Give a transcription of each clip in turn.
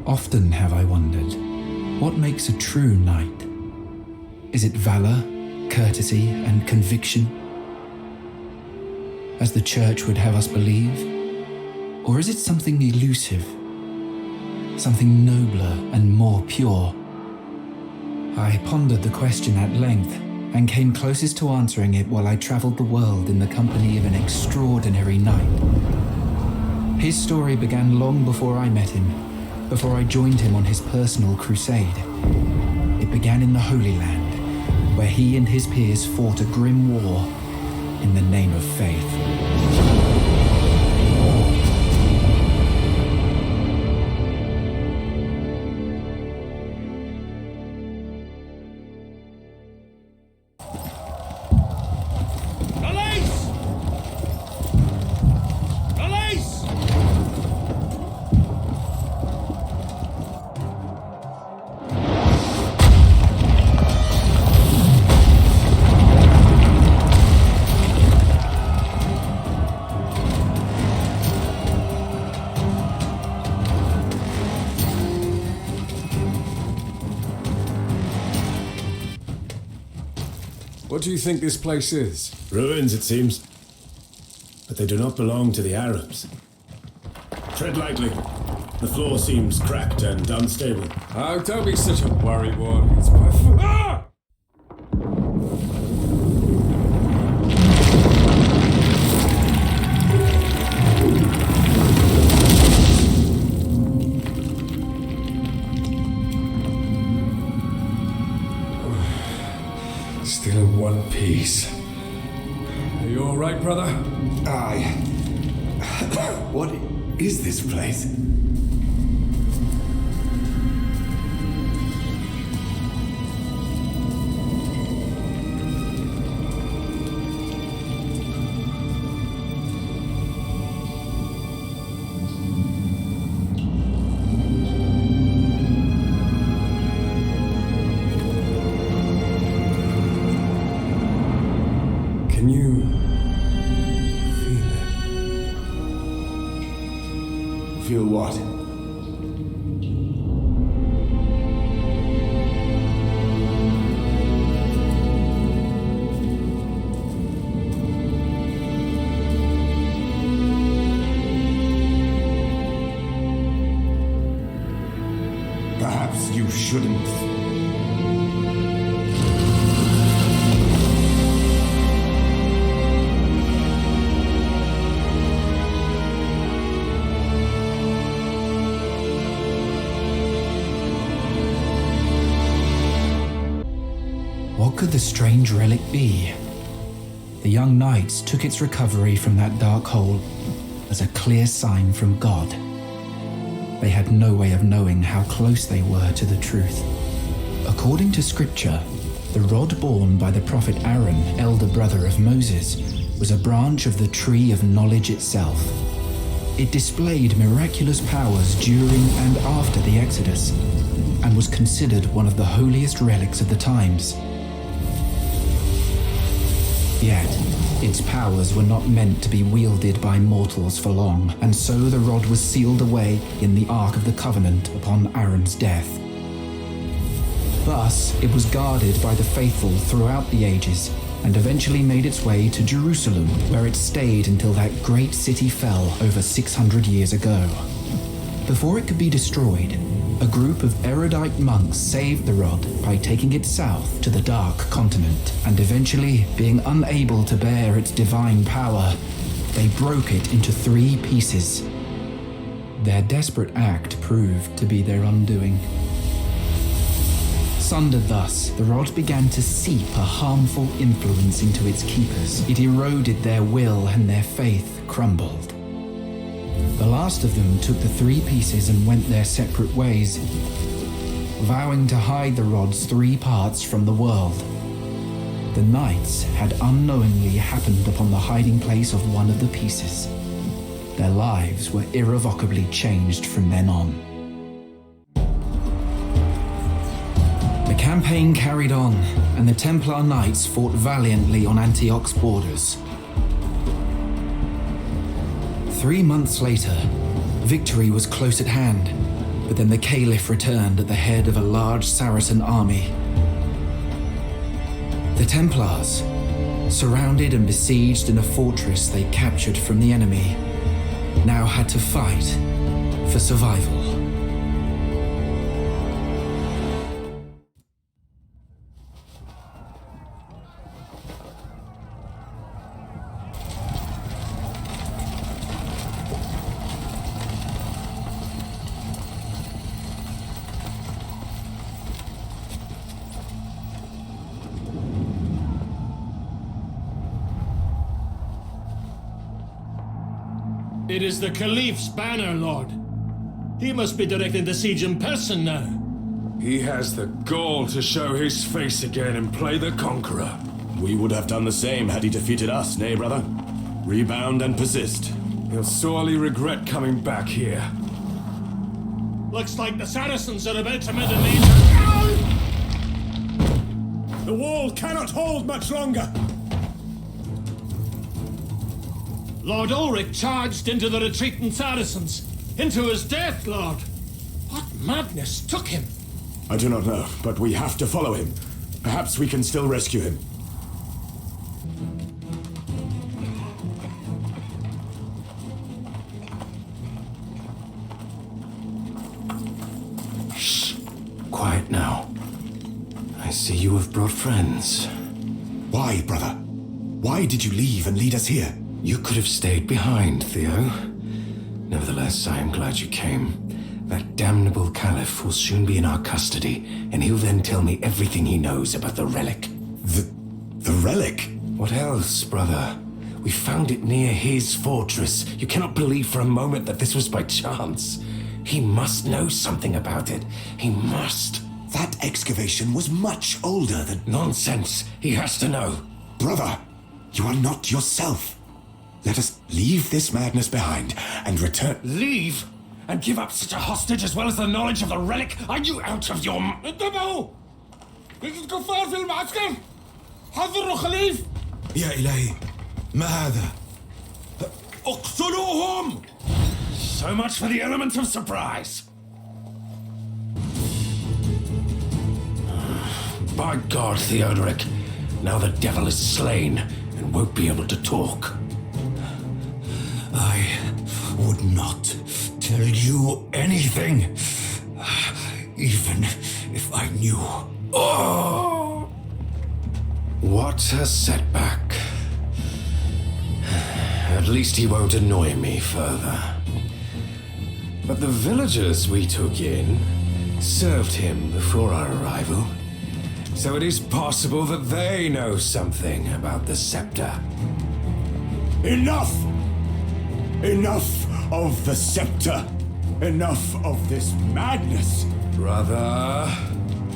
Often have I wondered, what makes a true knight? Is it valor, courtesy, and conviction, as the Church would have us believe? Or is it something elusive, something nobler and more pure? I pondered the question at length and came closest to answering it while I traveled the world in the company of an extraordinary knight. His story began long before I met him, before I joined him on his personal crusade. It began in the Holy Land, where he and his peers fought a grim war in the name of faith. What do you think this place is? Ruins, it seems. But they do not belong to the Arabs. Tread lightly. The floor seems cracked and unstable. Oh, don't be such a worrywart. It's perfect. Ah! Still in one piece. Are you all right, brother? Aye. What is this place? Can you feel it? Feel what? Perhaps you shouldn't. What could the strange relic be? The young knights took its recovery from that dark hole as a clear sign from God. They had no way of knowing how close they were to the truth. According to scripture, the rod borne by the prophet Aaron, elder brother of Moses, was a branch of the tree of knowledge itself. It displayed miraculous powers during and after the Exodus, and was considered one of the holiest relics of the times. Yet, its powers were not meant to be wielded by mortals for long, and so the rod was sealed away in the Ark of the Covenant upon Aaron's death. Thus, it was guarded by the faithful throughout the ages, and eventually made its way to Jerusalem, where it stayed until that great city fell over 600 years ago. Before it could be destroyed, a group of erudite monks saved the rod by taking it south to the Dark Continent, and eventually, being unable to bear its divine power, they broke it into 3 pieces. Their desperate act proved to be their undoing. Sundered thus, the rod began to seep a harmful influence into its keepers. It eroded their will, and their faith crumbled. The last of them took the 3 pieces and went their separate ways, vowing to hide the rod's 3 parts from the world. The knights had unknowingly happened upon the hiding place of one of the pieces. Their lives were irrevocably changed from then on. The campaign carried on, and the Templar Knights fought valiantly on Antioch's borders. 3 months later, victory was close at hand, But then the Caliph returned at the head of a large Saracen army. The Templars, surrounded and besieged in a fortress they captured from the enemy, now had to fight for survival. It is the Caliph's banner, Lord. He must be directing the siege in person now. He has the gall to show his face again and play the conqueror. We would have done the same had he defeated us, nay, brother? Rebound and persist. He'll sorely regret coming back here. Looks like the Saracens are about to mount a major... The wall cannot hold much longer! Lord Ulrich charged into the retreating Saracens. Into his death, Lord. What madness took him? I do not know, but we have to follow him. Perhaps we can still rescue him. Shh. Quiet now. I see you have brought friends. Why, brother? Why did you leave and lead us here? You could have stayed behind, Theo. Nevertheless, I am glad you came. That damnable Caliph will soon be in our custody, and he'll then tell me everything he knows about the relic. The relic? What else, brother? We found it near his fortress. You cannot believe for a moment that this was by chance. He must know something about it. He must. That excavation was much older than... Nonsense. He has to know. Brother, you are not yourself. Let us leave this madness behind and return... Leave? And give up such a hostage as well as the knowledge of the relic? Are you out of your... انتبهوا! الكفار في المعسكر! حذروا خليف! يا إلهي ما هذا؟ اقتلوهم! So much for the element of surprise. By God, Theodoric, now the devil is slain and won't be able to talk. I would not tell you anything, even if I knew. Oh! What a setback. At least he won't annoy me further. But the villagers we took in served him before our arrival. So it is possible that they know something about the scepter. Enough! Enough of the scepter! Enough of this madness! Brother...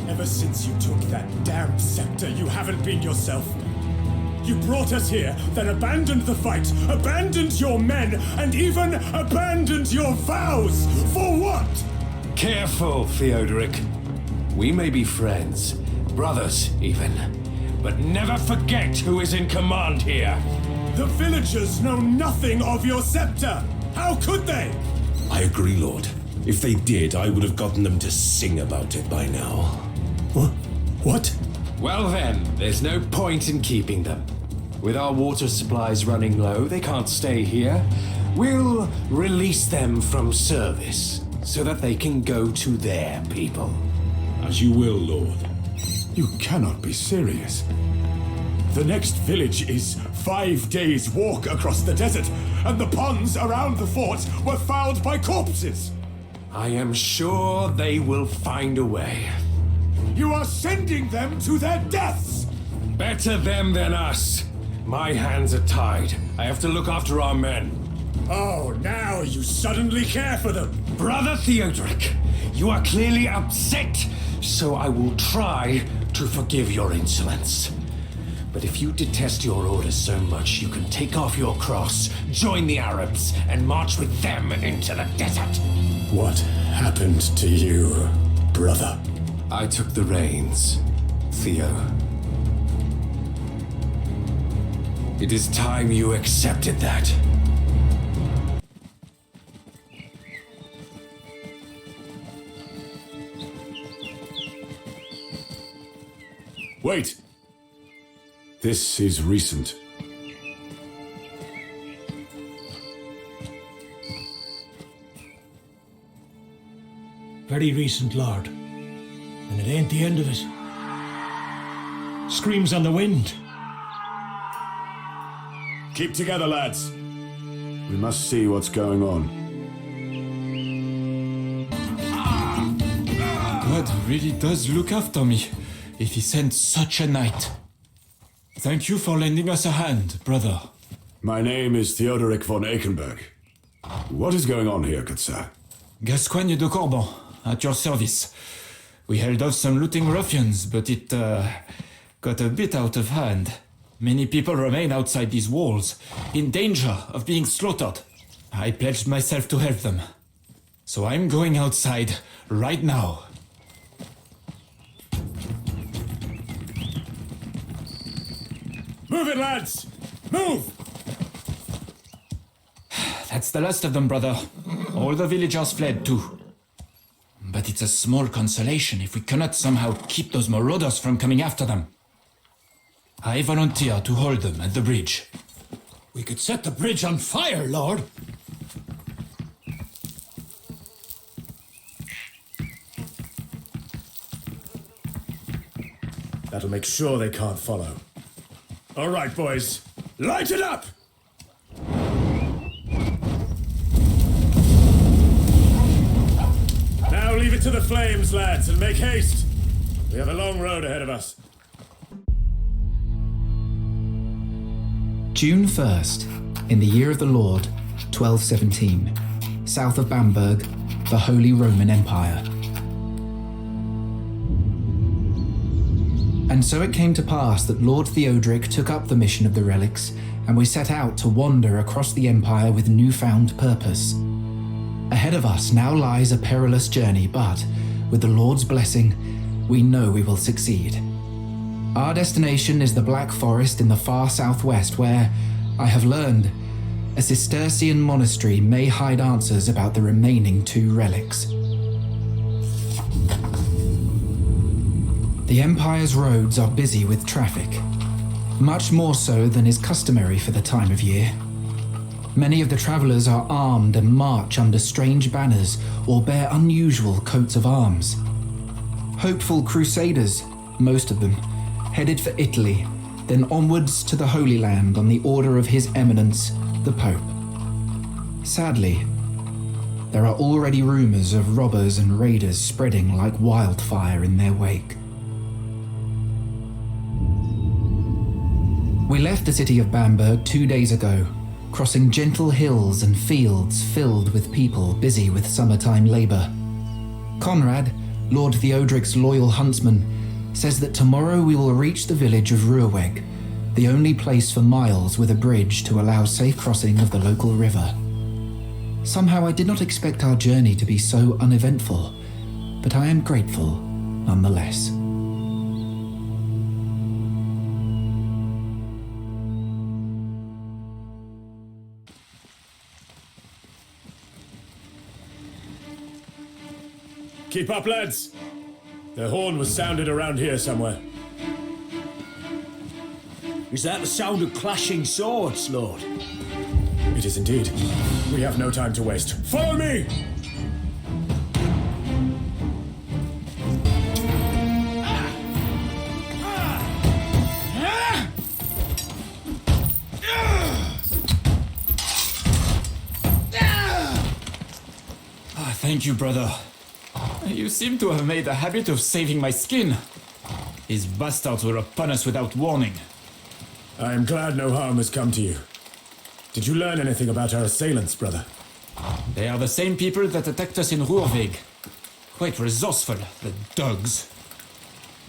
Ever since you took that damn scepter, you haven't been yourself. You brought us here, then abandoned the fight, abandoned your men, and even abandoned your vows! For what? Careful, Theodoric. We may be friends, brothers even, but never forget who is in command here. The villagers know nothing of your scepter! How could they? I agree, Lord. If they did, I would have gotten them to sing about it by now. What? Well then, there's no point in keeping them. With our water supplies running low, they can't stay here. We'll release them from service, so that they can go to their people. As you will, Lord. You cannot be serious. The next village is 5 days' walk across the desert, and the ponds around the fort were fouled by corpses. I am sure they will find a way. You are sending them to their deaths! Better them than us. My hands are tied. I have to look after our men. Oh, now you suddenly care for them! Brother Theodoric, you are clearly upset, so I will try to forgive your insolence. But if you detest your orders so much, you can take off your cross, join the Arabs, and march with them into the desert. What happened to you, brother? I took the reins, Theo. It is time you accepted that. Wait! This is recent. Very recent, Lord. And it ain't the end of it. Screams on the wind. Keep together, lads. We must see what's going on. God really does look after me, if he sent such a knight. Thank you for lending us a hand, brother. My name is Theodoric von Eichenberg. What is going on here, good sir? Gascoigne de Corban, at your service. We held off some looting ruffians, but it got a bit out of hand. Many people remain outside these walls, in danger of being slaughtered. I pledged myself to help them. So I'm going outside right now. Move it, lads! Move! That's the last of them, brother. All the villagers fled too. But it's a small consolation if we cannot somehow keep those marauders from coming after them. I volunteer to hold them at the bridge. We could set the bridge on fire, Lord. That'll make sure they can't follow. All right, boys. Light it up! Now leave it to the flames, lads, and make haste. We have a long road ahead of us. June 1st, in the year of the Lord, 1217, south of Bamberg, the Holy Roman Empire. And so it came to pass that Lord Theodoric took up the mission of the relics, and we set out to wander across the empire with newfound purpose. Ahead of us now lies a perilous journey, but with the Lord's blessing, we know we will succeed. Our destination is the Black Forest in the far southwest, where, I have learned, a Cistercian monastery may hide answers about the remaining 2 relics. The Empire's roads are busy with traffic, much more so than is customary for the time of year. Many of the travelers are armed and march under strange banners or bear unusual coats of arms. Hopeful crusaders, most of them, headed for Italy, then onwards to the Holy Land on the order of His Eminence, the Pope. Sadly, there are already rumors of robbers and raiders spreading like wildfire in their wake. We left the city of Bamberg 2 days ago, crossing gentle hills and fields filled with people busy with summertime labor. Conrad, Lord Theodoric's loyal huntsman, says that tomorrow we will reach the village of Ruhrweg, the only place for miles with a bridge to allow safe crossing of the local river. Somehow I did not expect our journey to be so uneventful, but I am grateful nonetheless. Keep up, lads! The horn was sounded around here somewhere. Is that the sound of clashing swords, Lord? It is indeed. We have no time to waste. Follow me! Thank you, brother. You seem to have made a habit of saving my skin. These bastards were upon us without warning. I am glad no harm has come to you. Did you learn anything about our assailants, brother? They are the same people that attacked us in Ruhrweg. Quite resourceful, the dogs.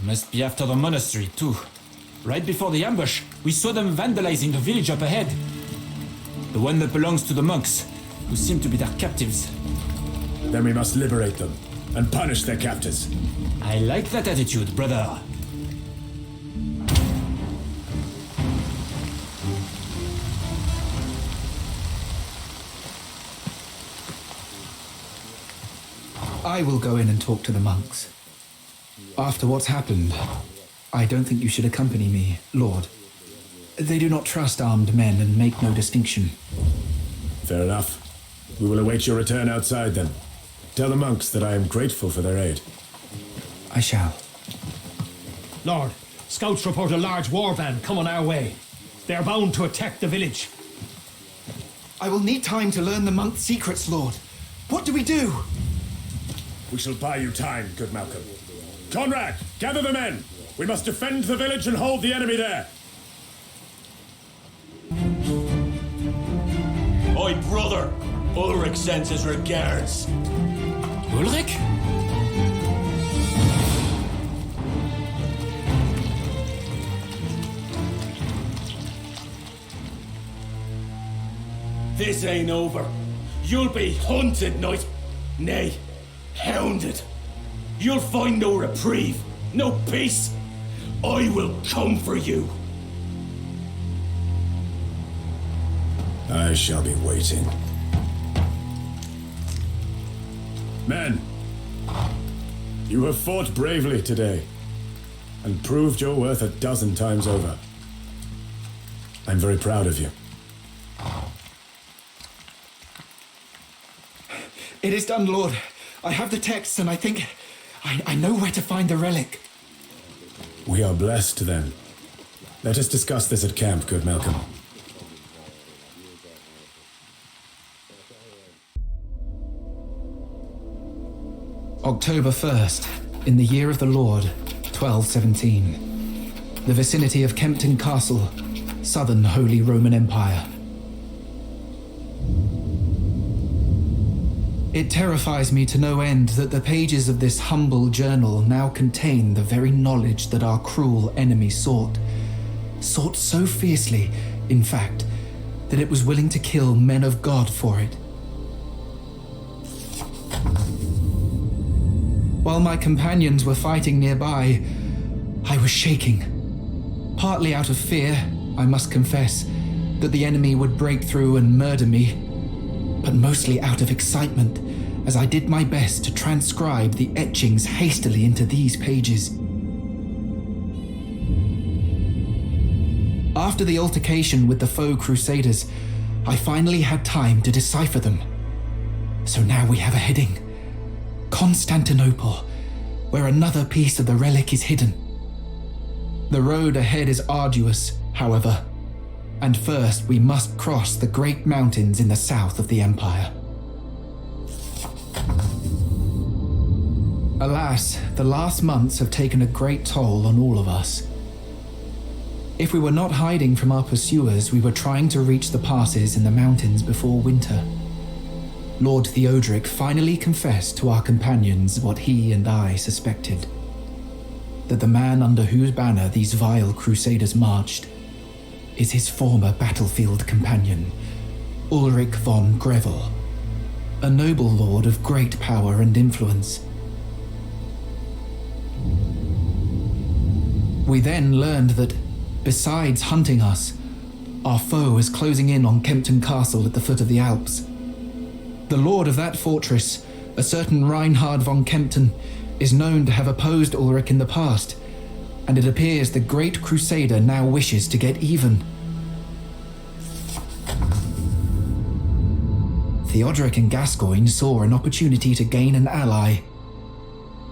Must be after the monastery, too. Right before the ambush, we saw them vandalizing the village up ahead. The one that belongs to the monks, who seem to be their captives. Then we must liberate them and punish their captors. I like that attitude, brother. I will go in and talk to the monks. After what's happened, I don't think you should accompany me, Lord. They do not trust armed men and make no distinction. Fair enough. We will await your return outside then. Tell the monks that I am grateful for their aid. I shall. Lord, scouts report a large war band coming our way. They are bound to attack the village. I will need time to learn the monk's secrets, Lord. What do we do? We shall buy you time, good Malcolm. Conrad, gather the men! We must defend the village and hold the enemy there! Oi, brother! Ulrich sends his regards. Ulrich? This ain't over. You'll be hunted, knight. Nay, hounded. You'll find no reprieve, no peace. I will come for you. I shall be waiting. Men, you have fought bravely today, and proved your worth 12 times over. I'm very proud of you. It is done, Lord. I have the texts, and I think I know where to find the relic. We are blessed, then. Let us discuss this at camp, good Malcolm. October 1st, in the year of the Lord, 1217. The vicinity of Kempton Castle, southern Holy Roman Empire. It terrifies me to no end that the pages of this humble journal now contain the very knowledge that our cruel enemy sought so fiercely, in fact, that it was willing to kill men of God for it. While my companions were fighting nearby, I was shaking. Partly out of fear, I must confess, that the enemy would break through and murder me, but mostly out of excitement, as I did my best to transcribe the etchings hastily into these pages. After the altercation with the foe crusaders, I finally had time to decipher them. So now we have a heading: Constantinople, where another piece of the relic is hidden. The road ahead is arduous, however, and first we must cross the great mountains in the south of the empire. Alas, the last months have taken a great toll on all of us. If we were not hiding from our pursuers, we were trying to reach the passes in the mountains before winter. Lord Theodoric finally confessed to our companions what he and I suspected: that the man under whose banner these vile crusaders marched is his former battlefield companion, Ulrich von Grevel, a noble lord of great power and influence. We then learned that, besides hunting us, our foe is closing in on Kempton Castle at the foot of the Alps. The lord of that fortress, a certain Reinhard von Kempten, is known to have opposed Ulrich in the past, and it appears the great crusader now wishes to get even. Theodoric and Gascoigne saw an opportunity to gain an ally.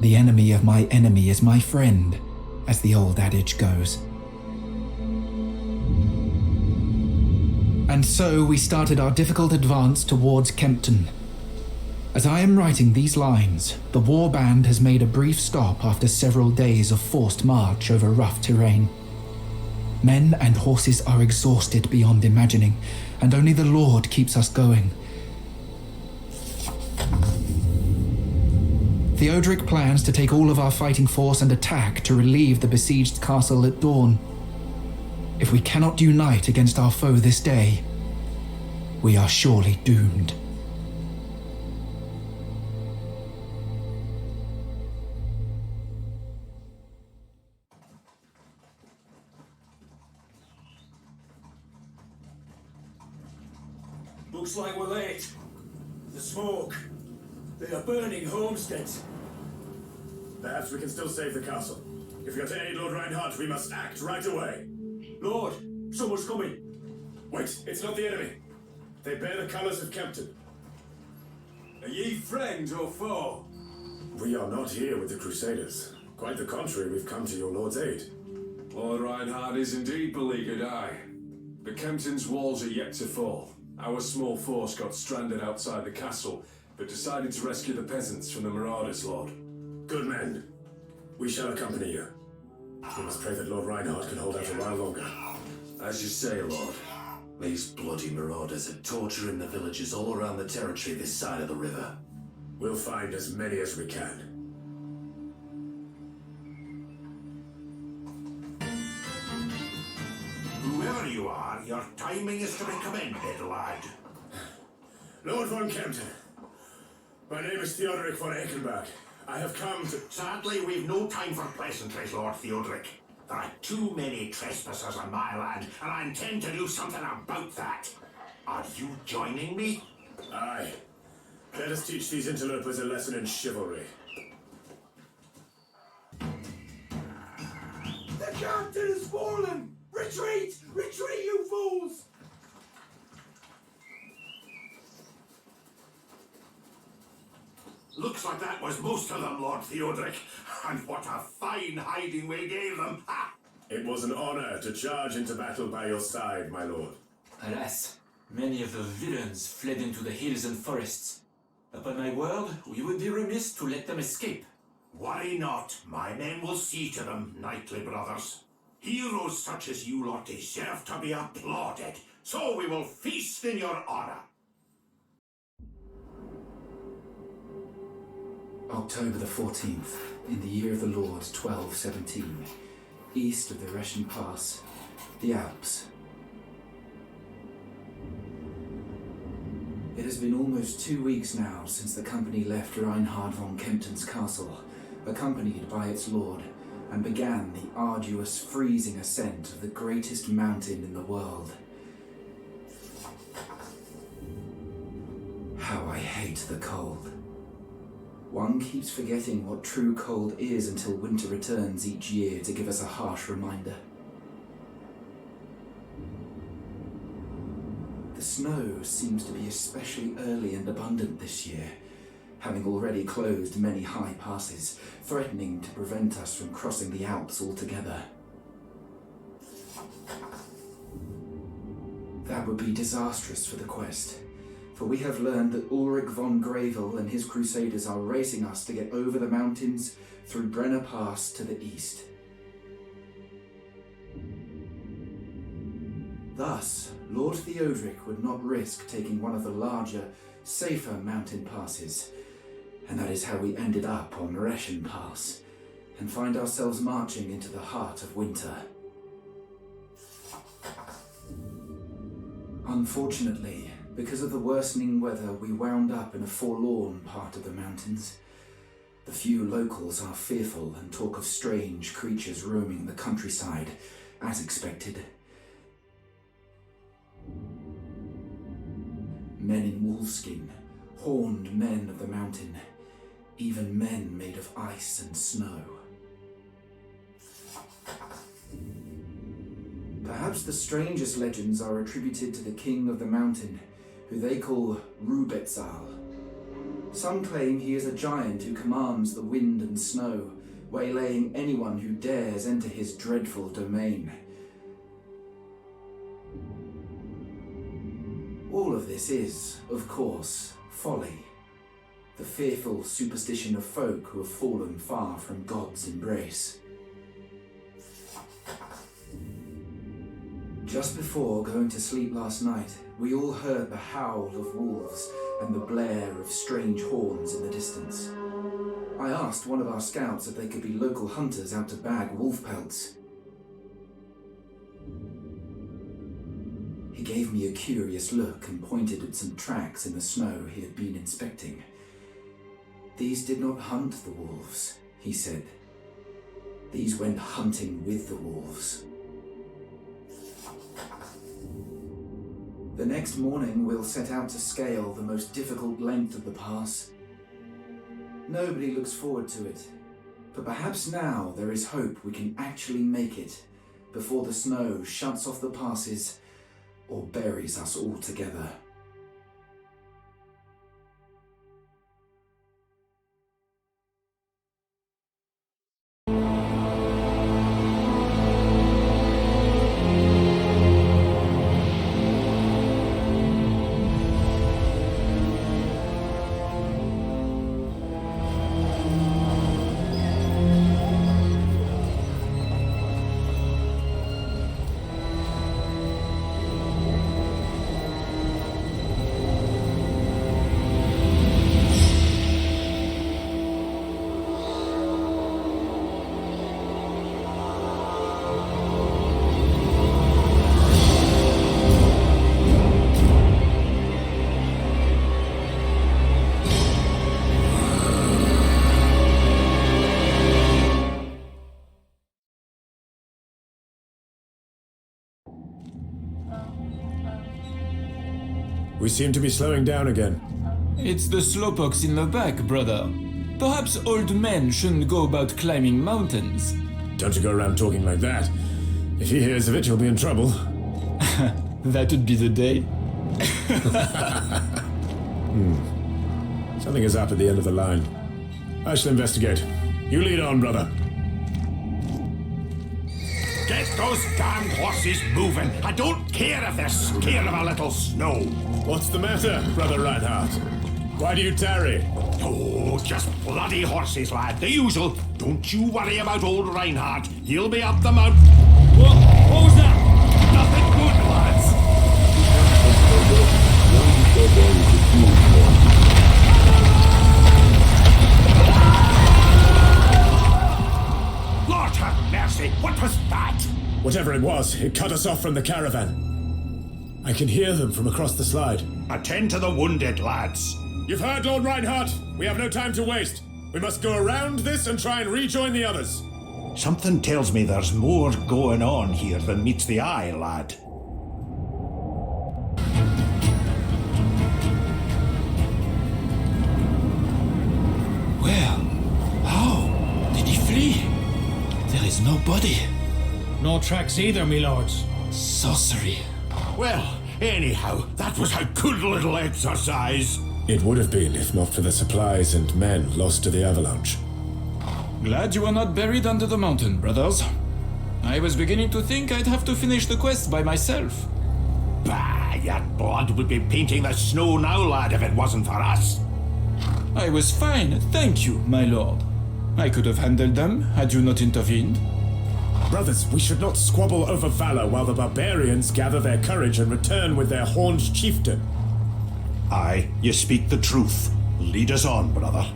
The enemy of my enemy is my friend, as the old adage goes. And so we started our difficult advance towards Kempton. As I am writing these lines, the war band has made a brief stop after several days of forced march over rough terrain. Men and horses are exhausted beyond imagining, and only the Lord keeps us going. Theodoric plans to take all of our fighting force and attack to relieve the besieged castle at dawn. If we cannot unite against our foe this day, we are surely doomed. Looks like we're late. The smoke. They are burning homesteads. Perhaps we can still save the castle. If you're to aid Lord Reinhardt, we must act right away. Lord, someone's coming. Wait, it's not the enemy. They bear the colours of Kempton. Are ye friend or foe? We are not here with the Crusaders. Quite the contrary, we've come to your Lord's aid. Lord Reinhardt is indeed beleaguered, aye. But Kempton's walls are yet to fall. Our small force got stranded outside the castle, but decided to rescue the peasants from the marauders, Lord. Good men. We shall accompany you. We must pray that Lord Reinhardt can hold out a while longer. As you say, Lord. These bloody marauders are torturing the villagers all around the territory this side of the river. We'll find as many as we can. Whoever you are, your timing is to be commended, lad. Lord von Kempton. My name is Theodoric von Eichenberg. I have come to... Sadly, we've no time for pleasantries, Lord Theodoric. There are too many trespassers on my land, and I intend to do something about that. Are you joining me? Aye. Let us teach these interlopers a lesson in chivalry. The captain has fallen! Retreat! Retreat, you fools! Looks like that was most of them, Lord Theodoric. And what a fine hiding we gave them! Ha! It was an honor to charge into battle by your side, my lord. Alas, many of the villains fled into the hills and forests. Upon my word, we would be remiss to let them escape. Worry not. My men will see to them, knightly brothers. Heroes such as you lot deserve to be applauded, so we will feast in your honor. October the 14th, in the year of the Lord 1217, east of the Reschen Pass, the Alps. It has been almost 2 weeks now since the company left Reinhard von Kempton's castle, accompanied by its lord, and began the arduous, freezing ascent of the greatest mountain in the world. How I hate the cold. One keeps forgetting what true cold is until winter returns each year to give us a harsh reminder. The snow seems to be especially early and abundant this year, having already closed many high passes, threatening to prevent us from crossing the Alps altogether. That would be disastrous for the quest, for we have learned that Ulrich von Gravel and his crusaders are racing us to get over the mountains through Brenner Pass to the east. Thus, Lord Theodoric would not risk taking one of the larger, safer mountain passes, and that is how we ended up on Reschen Pass, and find ourselves marching into the heart of winter. Unfortunately, because of the worsening weather, we wound up in a forlorn part of the mountains. The few locals are fearful and talk of strange creatures roaming the countryside, as expected. Men in wolfskin, horned men of the mountain, even men made of ice and snow. Perhaps the strangest legends are attributed to the king of the mountain, who they call Rubetzal. Some claim he is a giant who commands the wind and snow, waylaying anyone who dares enter his dreadful domain. All of this is, of course, folly, the fearful superstition of folk who have fallen far from God's embrace. Just before going to sleep last night, we all heard the howl of wolves and the blare of strange horns in the distance. I asked one of our scouts if they could be local hunters out to bag wolf pelts. He gave me a curious look and pointed at some tracks in the snow he had been inspecting. These did not hunt the wolves, he said. These went hunting with the wolves. The next morning we'll set out to scale the most difficult length of the pass. Nobody looks forward to it, But perhaps now there is hope we can actually make it before the snow shuts off the passes or buries us all together. We seem to be slowing down again. It's the slowpokes in the back, brother. Perhaps old men shouldn't go about climbing mountains. Don't you go around talking like that. If he hears of it, you'll be in trouble. That would be the day. Something is up at the end of the line. I shall investigate. You lead on, brother. Get those damn horses moving. I don't care if they're scared of a little snow. What's the matter, Brother Reinhardt? Why do you tarry? Oh, just bloody horses, lad. The usual. Don't you worry about old Reinhardt. He'll be up the mountain. What was that? Nothing good, lads. Lord have mercy. What was that? Whatever it was, it cut us off from the caravan. I can hear them from across the slide. Attend to the wounded, lads. You've heard, Lord Reinhardt. We have no time to waste. We must go around this and try and rejoin the others. Something tells me there's more going on here than meets the eye, lad. Well, how? Did he flee? There is no body. No tracks either, me lords. Sorcery. Well, anyhow, that was a good little exercise. It would have been if not for the supplies and men lost to the avalanche. Glad you were not buried under the mountain, brothers. I was beginning to think I'd have to finish the quest by myself. Bah, your blood would be painting the snow now, lad, if it wasn't for us. I was fine, thank you, my lord. I could have handled them had you not intervened. Brothers, we should not squabble over valor while the barbarians gather their courage and return with their horned chieftain. Aye, you speak the truth. Lead us on, brother.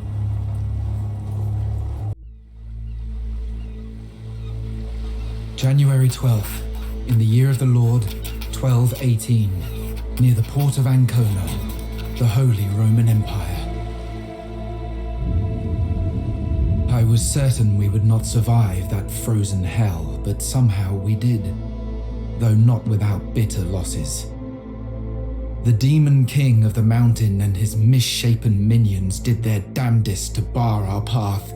January 12th, in the year of the Lord, 1218, near the port of Ancona, the Holy Roman Empire. I was certain we would not survive that frozen hell, but somehow we did, though not without bitter losses. The demon king of the mountain and his misshapen minions did their damnedest to bar our path,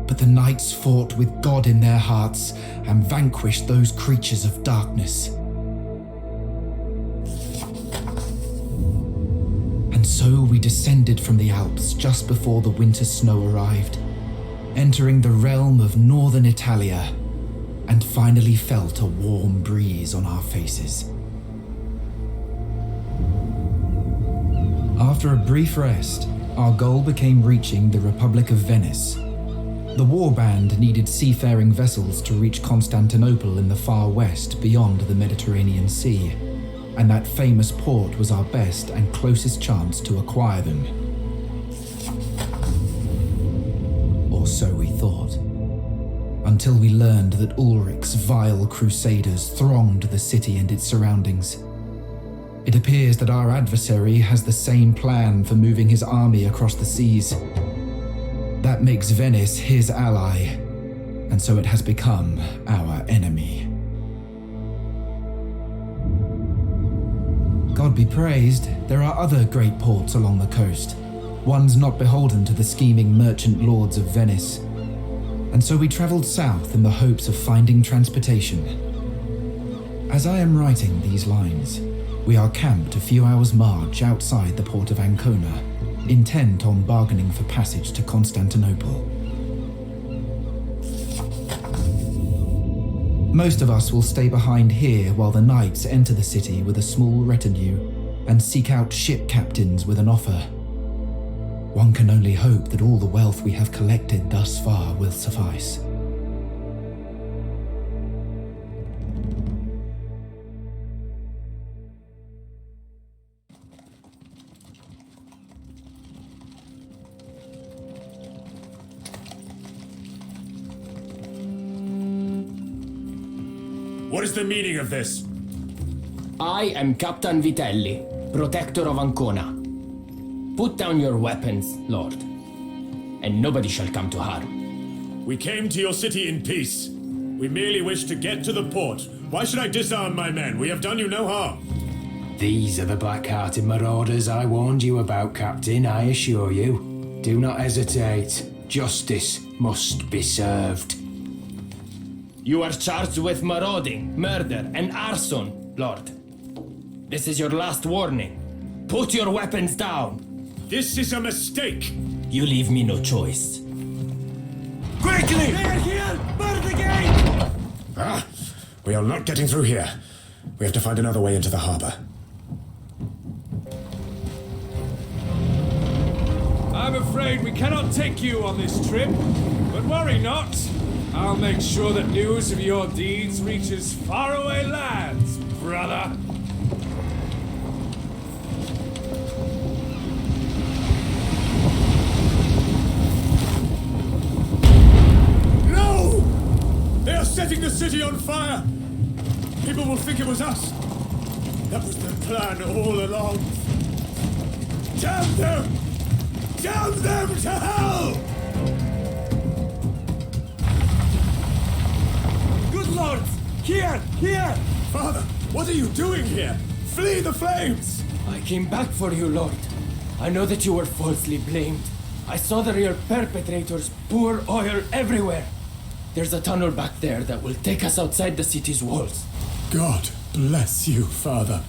but the knights fought with God in their hearts and vanquished those creatures of darkness. And so we descended from the Alps just before the winter snow arrived, entering the realm of northern Italia, and finally felt a warm breeze on our faces. After a brief rest, our goal became reaching the Republic of Venice. The warband needed seafaring vessels to reach Constantinople in the far west beyond the Mediterranean Sea, and that famous port was our best and closest chance to acquire them. Or so we thought. Until we learned that Ulrich's vile crusaders thronged the city and its surroundings. It appears that our adversary has the same plan for moving his army across the seas. That makes Venice his ally, and so it has become our enemy. God be praised, there are other great ports along the coast, ones not beholden to the scheming merchant lords of Venice. and so we travelled south in the hopes of finding transportation. As I am writing these lines, we are camped a few hours' march outside the port of Ancona, intent on bargaining for passage to Constantinople. Most of us will stay behind here while the knights enter the city with a small retinue and seek out ship captains with an offer. One can only hope that all the wealth we have collected thus far will suffice. What is the meaning of this? I am Captain Vitelli, protector of Ancona. Put down your weapons, Lord, and nobody shall come to harm. We came to your city in peace. We merely wish to get to the port. Why should I disarm my men? We have done you no harm. These are the black-hearted marauders I warned you about, Captain, I assure you. Do not hesitate. Justice must be served. You are charged with marauding, murder, and arson, Lord. This is your last warning. Put your weapons down. This is a mistake. You leave me no choice. Quickly! They are here! Bar the gate! We are not getting through here. We have to find another way into the harbor. I'm afraid we cannot take you on this trip, but worry not. I'll make sure that news of your deeds reaches faraway lands, brother. No! They are setting the city on fire! People will think it was us. That was their plan all along. Damn them! Damn them to hell! Good lords! Here! Here! Father, what are you doing here? Flee the flames! I came back for you, Lord. I know that you were falsely blamed. I saw the real perpetrators pour oil everywhere. There's a tunnel back there that will take us outside the city's walls. God bless you, Father.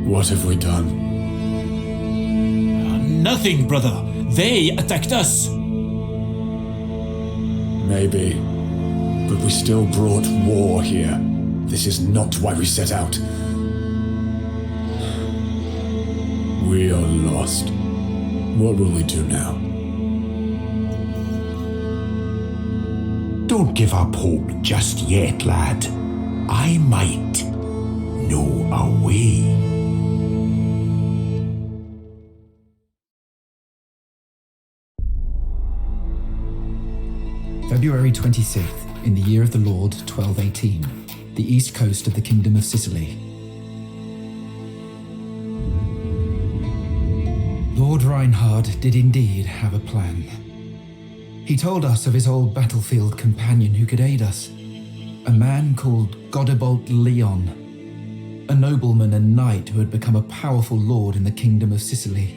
What have we done? Nothing, brother. They attacked us. Maybe. But we still brought war here. This is not why we set out. We are lost. What will we do now? Don't give up hope just yet, lad. I might know a way. February 26th, in the year of the Lord 1218, the east coast of the Kingdom of Sicily. Lord Reinhard did indeed have a plan. He told us of his old battlefield companion who could aid us, a man called Godebolt Leon, a nobleman and knight who had become a powerful lord in the Kingdom of Sicily.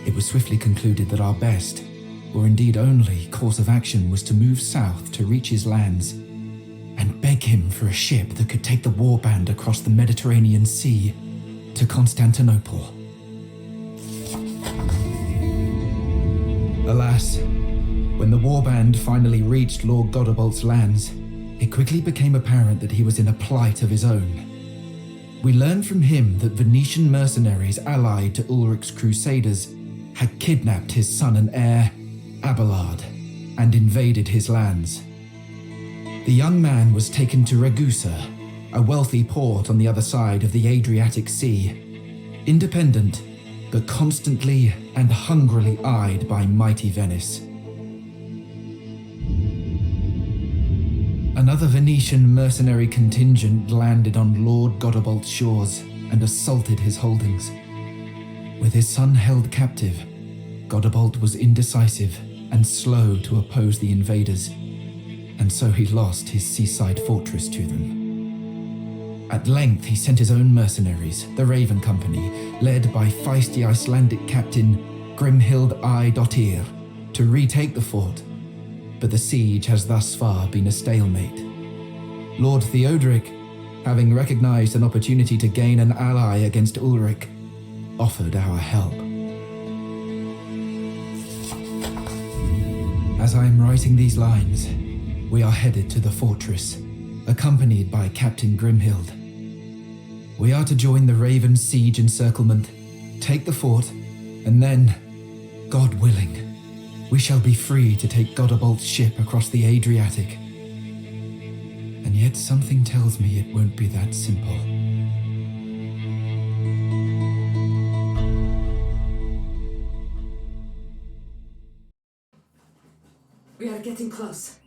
It was swiftly concluded that our best, or indeed only, course of action was to move south to reach his lands and beg him for a ship that could take the warband across the Mediterranean Sea to Constantinople. Alas, when the warband finally reached Lord Godebolt's lands, it quickly became apparent that he was in a plight of his own. We learned from him that Venetian mercenaries allied to Ulrich's crusaders had kidnapped his son and heir, Abelard, and invaded his lands. The young man was taken to Ragusa, a wealthy port on the other side of the Adriatic Sea, independent, but constantly and hungrily eyed by mighty Venice. Another Venetian mercenary contingent landed on Lord Godebolt's shores and assaulted his holdings. With his son held captive, Godebolt was indecisive and slow to oppose the invaders, and so he lost his seaside fortress to them. At length he sent his own mercenaries, the Raven Company, led by feisty Icelandic captain Grimhild I. Dottir, to retake the fort, but the siege has thus far been a stalemate. Lord Theodoric, having recognized an opportunity to gain an ally against Ulrich, offered our help. As I am writing these lines, we are headed to the fortress, accompanied by Captain Grimhild. We are to join the Raven's siege encirclement, take the fort, and then, God willing, we shall be free to take Godabolt's ship across the Adriatic. And yet something tells me it won't be that simple. We are getting close.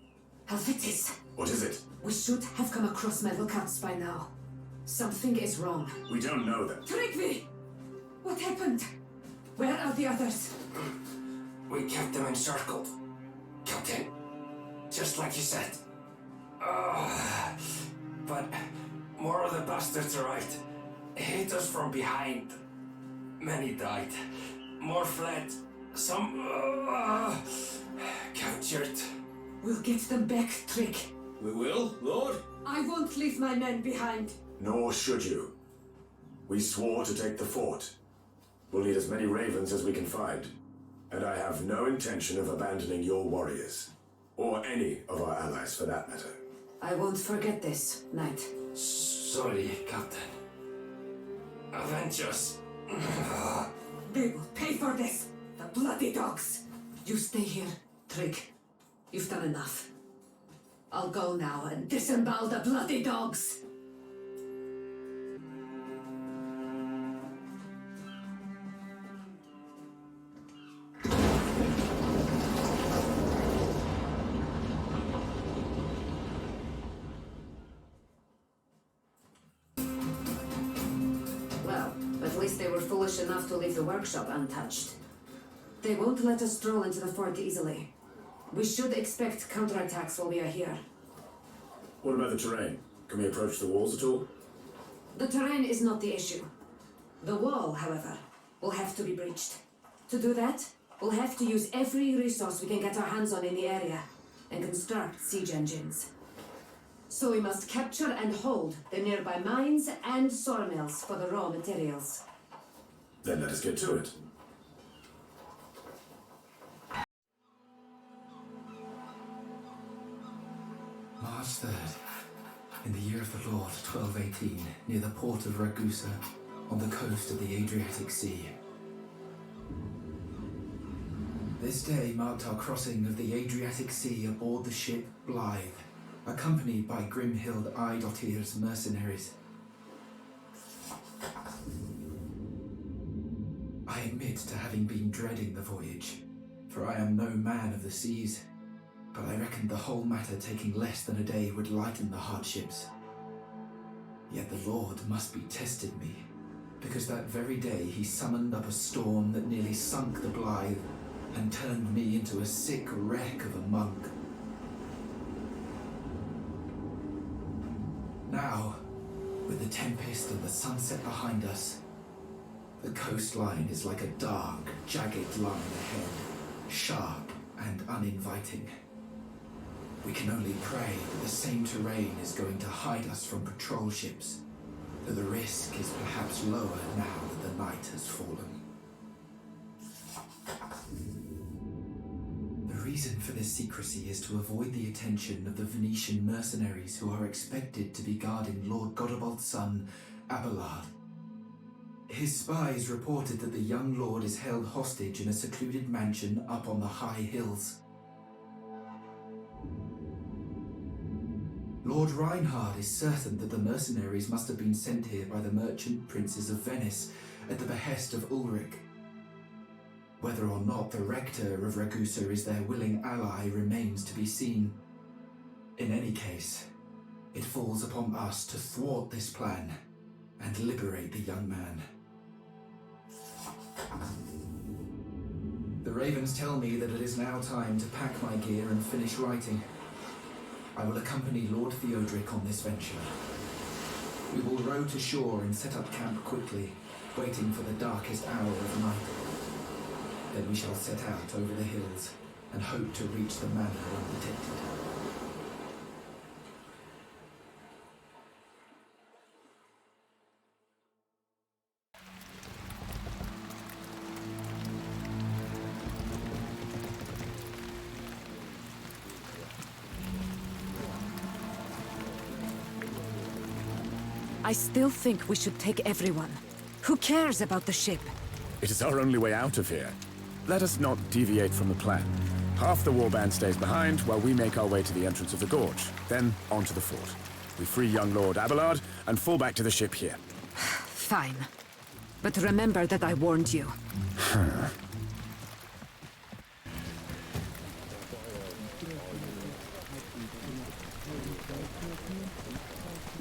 Helvetis! What is it? We should have come across metal cuts by now. Something is wrong. We don't know that. Tryggvi! What happened? Where are the others? We kept them encircled. Captain, just like you said. But more of the bastards arrived. Hit us from behind. Many died. More fled. Some captured. We'll get them back, Trygg. We will, Lord? I won't leave my men behind. Nor should you. We swore to take the fort. We'll need as many ravens as we can find. And I have no intention of abandoning your warriors. Or any of our allies, for that matter. I won't forget this, Knight. Sorry, Captain. Avenge us. They will pay for this! The bloody dogs! You stay here, Trygg. You've done enough. I'll go now and disembowel the bloody dogs! Well, at least they were foolish enough to leave the workshop untouched. They won't let us stroll into the fort easily. We should expect counterattacks while we are here. What about the terrain? Can we approach the walls at all? The terrain is not the issue. The wall, however, will have to be breached. To do that, we'll have to use every resource we can get our hands on in the area and construct siege engines. So we must capture and hold the nearby mines and sawmills for the raw materials. Then let us get to it. March 3rd, in the year of the Lord, 1218, near the port of Ragusa, on the coast of the Adriatic Sea. This day marked our crossing of the Adriatic Sea aboard the ship Blythe, accompanied by Grimhild I. Dottir's mercenaries. I admit to having been dreading the voyage, for I am no man of the seas. But I reckoned the whole matter taking less than a day would lighten the hardships. Yet the Lord must be tested me, because that very day he summoned up a storm that nearly sunk the Blythe and turned me into a sick wreck of a monk. Now, with the tempest and the sunset behind us, the coastline is like a dark, jagged line ahead, sharp and uninviting. We can only pray that the same terrain is going to hide us from patrol ships, though the risk is perhaps lower now that the night has fallen. The reason for this secrecy is to avoid the attention of the Venetian mercenaries who are expected to be guarding Lord Godabolt's son, Abelard. His spies reported that the young lord is held hostage in a secluded mansion up on the high hills. Lord Reinhard is certain that the mercenaries must have been sent here by the merchant princes of Venice at the behest of Ulrich. Whether or not the rector of Ragusa is their willing ally remains to be seen. In any case, it falls upon us to thwart this plan and liberate the young man. The The ravens tell me that it is now time to pack my gear and finish writing. I will accompany Lord Theodoric on this venture. We will row to shore and set up camp quickly, waiting for the darkest hour of night. Then we shall set out over the hills and hope to reach the manor undetected. I still think we should take everyone. Who cares about the ship? It is our only way out of here. Let us not deviate from the plan. Half the warband stays behind while we make our way to the entrance of the gorge, then onto the fort. We free young Lord Abelard and fall back to the ship here. Fine. But remember that I warned you.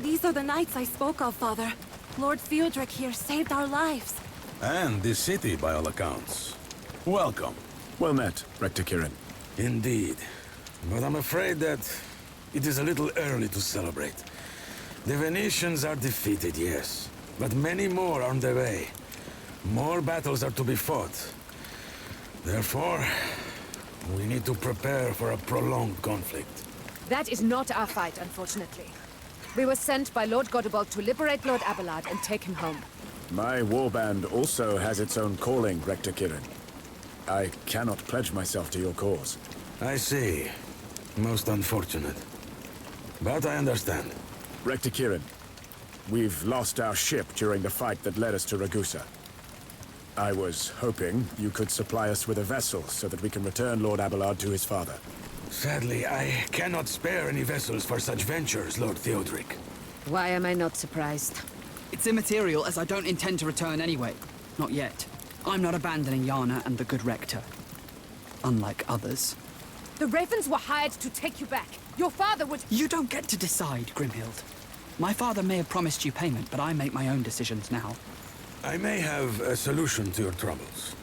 These are the knights I spoke of, Father. Lord Theodoric here saved our lives. And this city, by all accounts. Welcome. Well met, Rector Kirin. Indeed. But I'm afraid that it is a little early to celebrate. The Venetians are defeated, yes. But many more are on their way. More battles are to be fought. Therefore, we need to prepare for a prolonged conflict. That is not our fight, unfortunately. We were sent by Lord Godebald to liberate Lord Abelard and take him home. My warband also has its own calling, Rector Kirin. I cannot pledge myself to your cause. I see. Most unfortunate. But I understand. Rector Kirin, we've lost our ship during the fight that led us to Ragusa. I was hoping you could supply us with a vessel so that we can return Lord Abelard to his father. Sadly, I cannot spare any vessels for such ventures, Lord Theodoric. Why am I not surprised? It's immaterial, as I don't intend to return anyway. Not yet. I'm not abandoning Yana and the good Rector. Unlike others. The Ravens were hired to take you back. Your father would— You don't get to decide, Grimhild. My father may have promised you payment, but I make my own decisions now. I may have a solution to your troubles.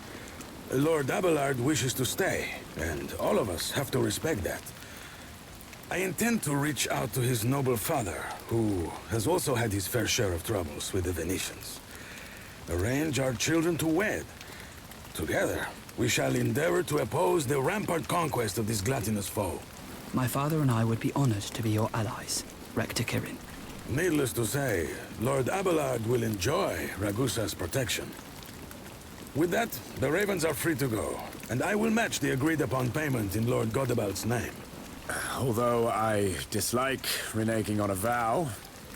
Lord Abelard wishes to stay, and all of us have to respect that. I intend to reach out to his noble father, who has also had his fair share of troubles with the Venetians. Arrange our children to wed. Together, we shall endeavor to oppose the rampant conquest of this gluttonous foe. My father and I would be honored to be your allies, Rector Kirin. Needless to say, Lord Abelard will enjoy Ragusa's protection. With that, the Ravens are free to go, and I will match the agreed-upon payment in Lord Godebald's name. Although I dislike reneging on a vow,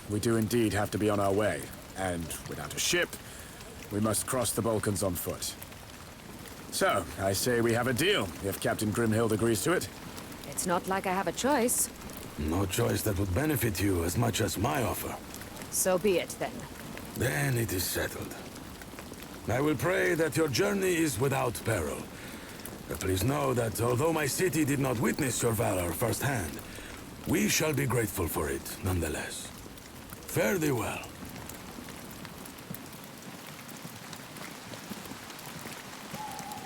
we do indeed have to be on our way. And without a ship, we must cross the Balkans on foot. So, I say we have a deal, if Captain Grimhild agrees to it. It's not like I have a choice. No choice that would benefit you as much as my offer. So be it, then. Then it is settled. I will pray that your journey is without peril. Please know that although my city did not witness your valor firsthand, we shall be grateful for it nonetheless. Fare thee well.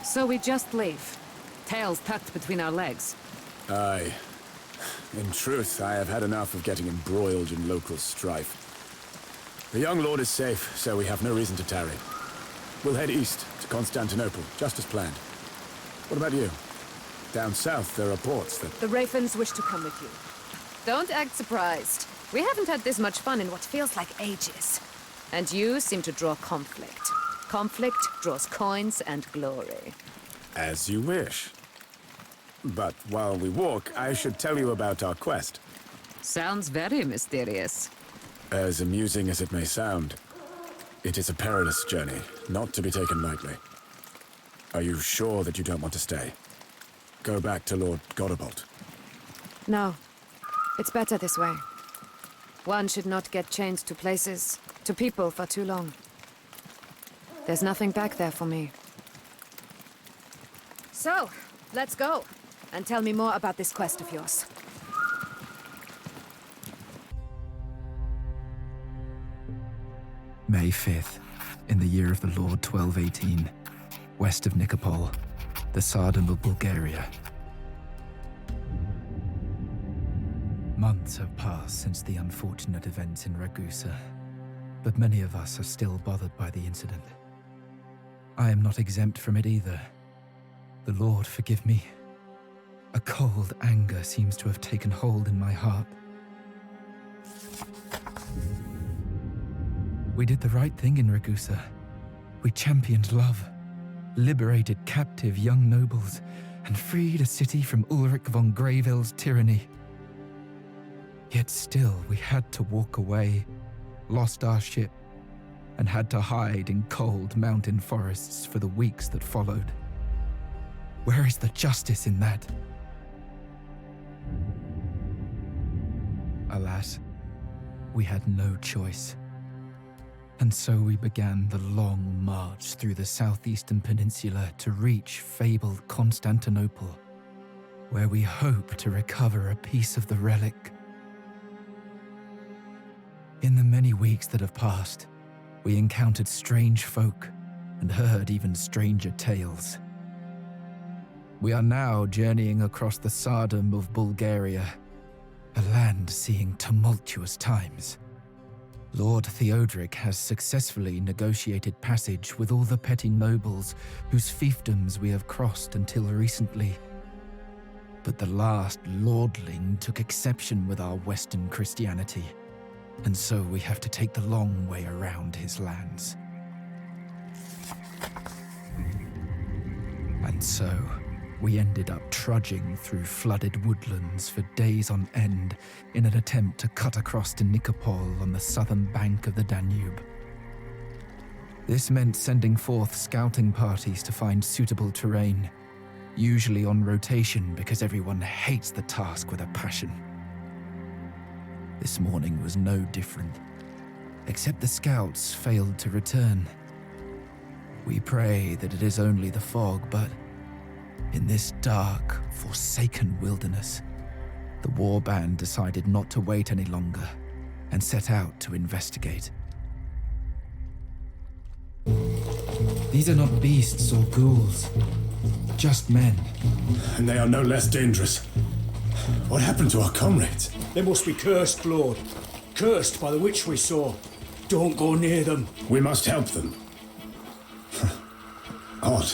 So we just leave, tails tucked between our legs. Aye. In truth, I have had enough of getting embroiled in local strife. The young lord is safe, so we have no reason to tarry. We'll head east to Constantinople, just as planned. What about you? Down south, there are ports that— The Ravens wish to come with you. Don't act surprised. We haven't had this much fun in what feels like ages. And you seem to draw conflict. Conflict draws coins and glory. As you wish. But while we walk, I should tell you about our quest. Sounds very mysterious. As amusing as it may sound, it is a perilous journey, not to be taken lightly. Are you sure that you don't want to stay? Go back to Lord Godebald. No. It's better this way. One should not get chained to places, to people for too long. There's nothing back there for me. So, let's go. And tell me more about this quest of yours. May 5th, in the year of the Lord 1218, west of Nikopol, the Tsardom of Bulgaria. Months have passed since the unfortunate events in Ragusa, but many of us are still bothered by the incident. I am not exempt from it either. The Lord forgive me. A cold anger seems to have taken hold in my heart. We did the right thing in Ragusa. We championed love, liberated captive young nobles, and freed a city from Ulrich von Greyville's tyranny. Yet still, we had to walk away, lost our ship, and had to hide in cold mountain forests for the weeks that followed. Where is the justice in that? Alas, we had no choice. And so we began the long march through the southeastern peninsula to reach fabled Constantinople, where we hope to recover a piece of the relic. In the many weeks that have passed, we encountered strange folk and heard even stranger tales. We are now journeying across the Tsardom of Bulgaria, a land seeing tumultuous times. Lord Theodoric has successfully negotiated passage with all the petty nobles whose fiefdoms we have crossed until recently. But the last lordling took exception with our Western Christianity, and so we have to take the long way around his lands. And so, we ended up trudging through flooded woodlands for days on end in an attempt to cut across to Nikopol on the southern bank of the Danube. This meant sending forth scouting parties to find suitable terrain, usually on rotation because everyone hates the task with a passion. This morning was no different, except the scouts failed to return. We pray that it is only the fog, but in this dark, forsaken wilderness, the warband decided not to wait any longer and set out to investigate. These are not beasts or ghouls, just men. And they are no less dangerous. What happened to our comrades? They must be cursed, Lord. Cursed by the witch we saw. Don't go near them. We must help them. Odd.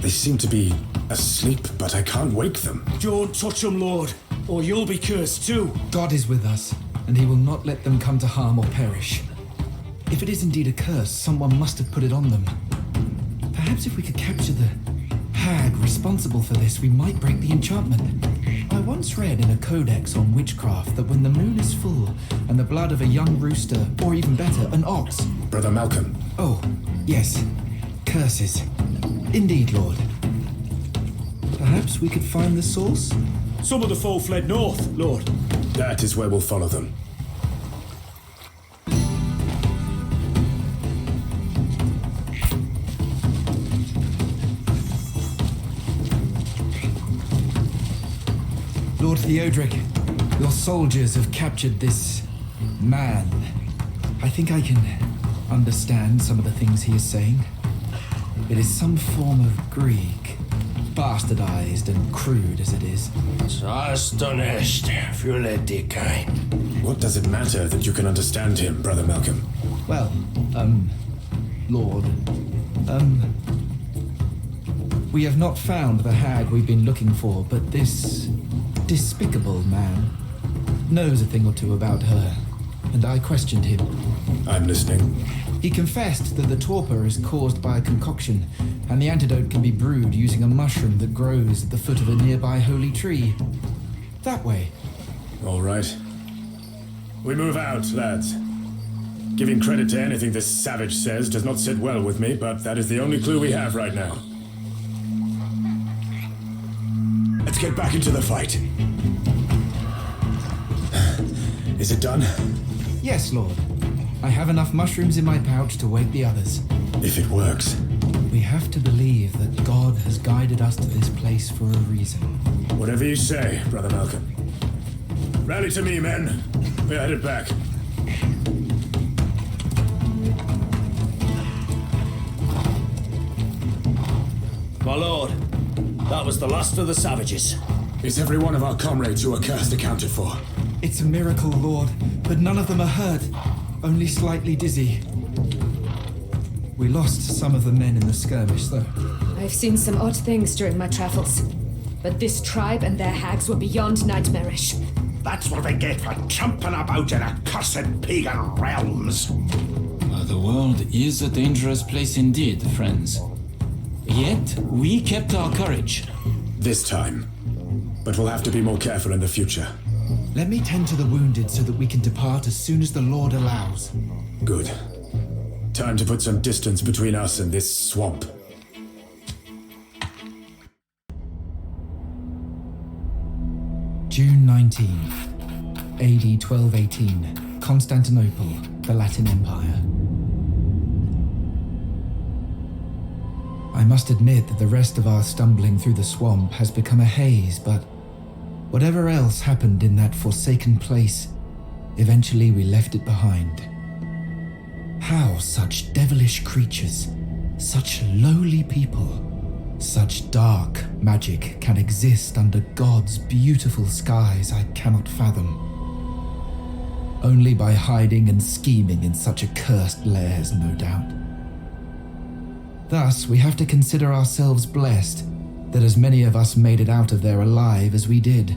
They seem to be asleep, but I can't wake them. Don't touch them, Lord, or you'll be cursed too. God is with us, and he will not let them come to harm or perish. If it is indeed a curse, someone must have put it on them. Perhaps if we could capture the hag responsible for this, we might break the enchantment. I once read in a codex on witchcraft that when the moon is full and the blood of a young rooster, or even better, an ox... Brother Malcolm. Oh, yes. Curses. Indeed, Lord. Perhaps we could find the source? Some of the foe fled north, Lord. That is where we'll follow them. Lord Theodoric, your soldiers have captured this man. I think I can understand some of the things he is saying. It is some form of Greek, bastardized and crude as it is. So astonished, if you let the kind. What does it matter that you can understand him, Brother Malcolm? Well, Lord, we have not found the hag we've been looking for, but this despicable man knows a thing or two about her, and I questioned him. I'm listening. He confessed that the torpor is caused by a concoction, and the antidote can be brewed using a mushroom that grows at the foot of a nearby holy tree. That way. All right. We move out, lads. Giving credit to anything this savage says does not sit well with me, but that is the only clue we have right now. Let's get back into the fight. Is it done? Yes, Lord. I have enough mushrooms in my pouch to wake the others. If it works. We have to believe that God has guided us to this place for a reason. Whatever you say, Brother Malcolm. Rally to me, men. We're headed back. My lord, that was the last of the savages. Is every one of our comrades who are cursed accounted for? It's a miracle, Lord, but none of them are hurt. Only slightly dizzy. We lost some of the men in the skirmish, though. I've seen some odd things during my travels, but this tribe and their hags were beyond nightmarish. That's what they get for tramping about in accursed pagan realms. The world is a dangerous place indeed, friends. Yet, we kept our courage. This time. But we'll have to be more careful in the future. Let me tend to the wounded so that we can depart as soon as the Lord allows. Good. Time to put some distance between us and this swamp. June 19th, AD 1218, Constantinople, the Latin Empire. I must admit that the rest of our stumbling through the swamp has become a haze, but whatever else happened in that forsaken place, eventually we left it behind. How such devilish creatures, such lowly people, such dark magic can exist under God's beautiful skies, I cannot fathom. Only by hiding and scheming in such accursed lairs, no doubt. Thus, we have to consider ourselves blessed that as many of us made it out of there alive as we did,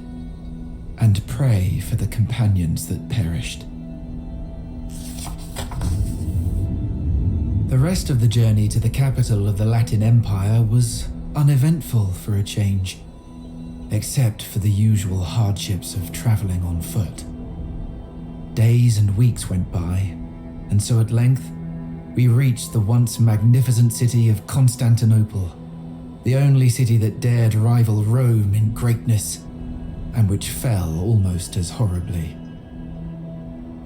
and pray for the companions that perished. The rest of the journey to the capital of the Latin Empire was uneventful for a change, except for the usual hardships of traveling on foot. Days and weeks went by, and so at length, we reached the once magnificent city of Constantinople, the only city that dared rival Rome in greatness, and which fell almost as horribly.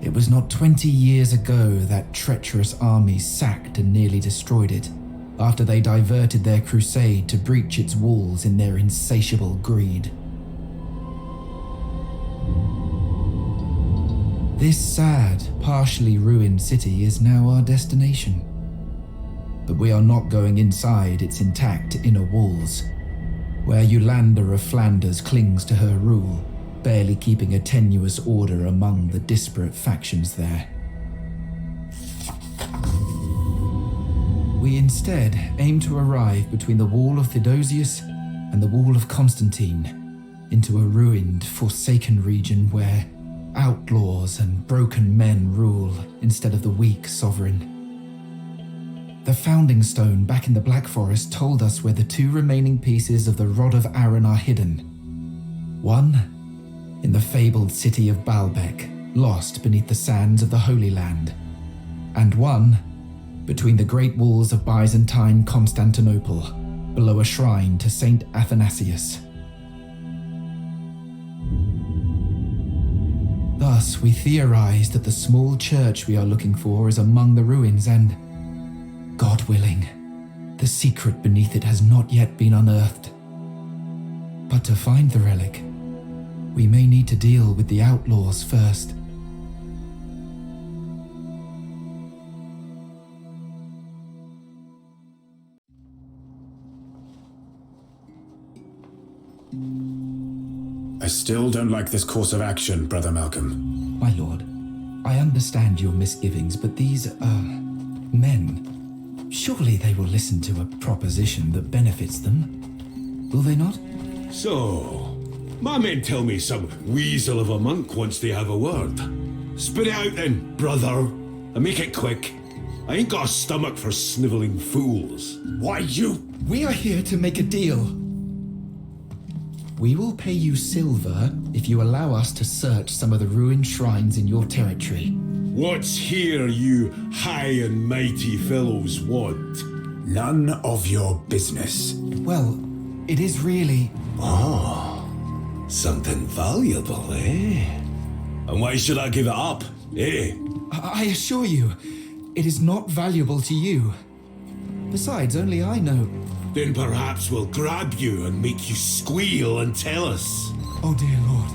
It was not 20 years ago that treacherous armies sacked and nearly destroyed it, after they diverted their crusade to breach its walls in their insatiable greed. This sad, partially ruined city is now our destination. But we are not going inside its intact inner walls, where Yolanda of Flanders clings to her rule, barely keeping a tenuous order among the disparate factions there. We instead aim to arrive between the wall of Theodosius and the wall of Constantine, into a ruined, forsaken region where outlaws and broken men rule instead of the weak sovereign. The founding stone back in the Black Forest told us where the two remaining pieces of the Rod of Aaron are hidden. One, in the fabled city of Balbec, lost beneath the sands of the Holy Land, and one, between the great walls of Byzantine Constantinople, below a shrine to Saint Athanasius. Thus, we theorize that the small church we are looking for is among the ruins and, God willing, the secret beneath it has not yet been unearthed. But to find the relic, we may need to deal with the outlaws first. I still don't like this course of action, Brother Malcolm. My lord, I understand your misgivings, but these are men. Surely they will listen to a proposition that benefits them. Will they not? So, my men tell me some weasel of a monk wants to have a word. Spit it out then, brother, and make it quick. I ain't got a stomach for snivelling fools. Why, we are here to make a deal. We will pay you silver if you allow us to search some of the ruined shrines in your territory. What's here you high and mighty fellows want? None of your business. Well, it is really... Oh, something valuable, eh? And why should I give it up, eh? I assure you, it is not valuable to you. Besides, only I know. Then perhaps we'll grab you and make you squeal and tell us. Oh dear Lord.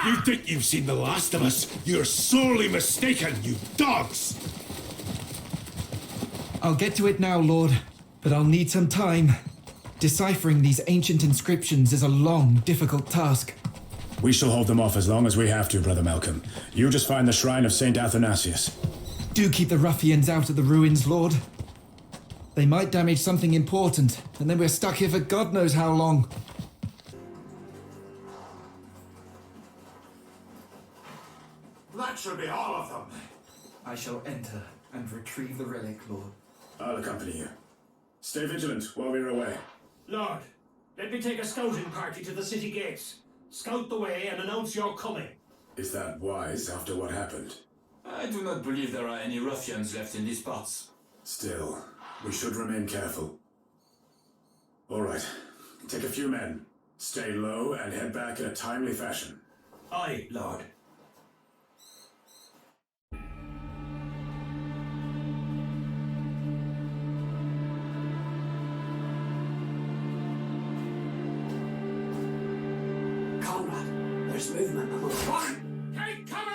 You think you've seen the last of us? You're sorely mistaken, you dogs! I'll get to it now, Lord, but I'll need some time. Deciphering these ancient inscriptions is a long, difficult task. We shall hold them off as long as we have to, Brother Malcolm. You just find the shrine of St. Athanasius. Do keep the ruffians out of the ruins, Lord. They might damage something important, and then we're stuck here for God knows how long. That should be all of them. I shall enter and retrieve the relic, Lord. I'll accompany you. Stay vigilant while we're away. Lord, let me take a scouting party to the city gates. Scout the way and announce your coming. Is that wise after what happened? I do not believe there are any ruffians left in these parts. Still, we should remain careful. All right, take a few men. Stay low and head back in a timely fashion. Aye, Lord. Conrad, there's movement among us. Take cover!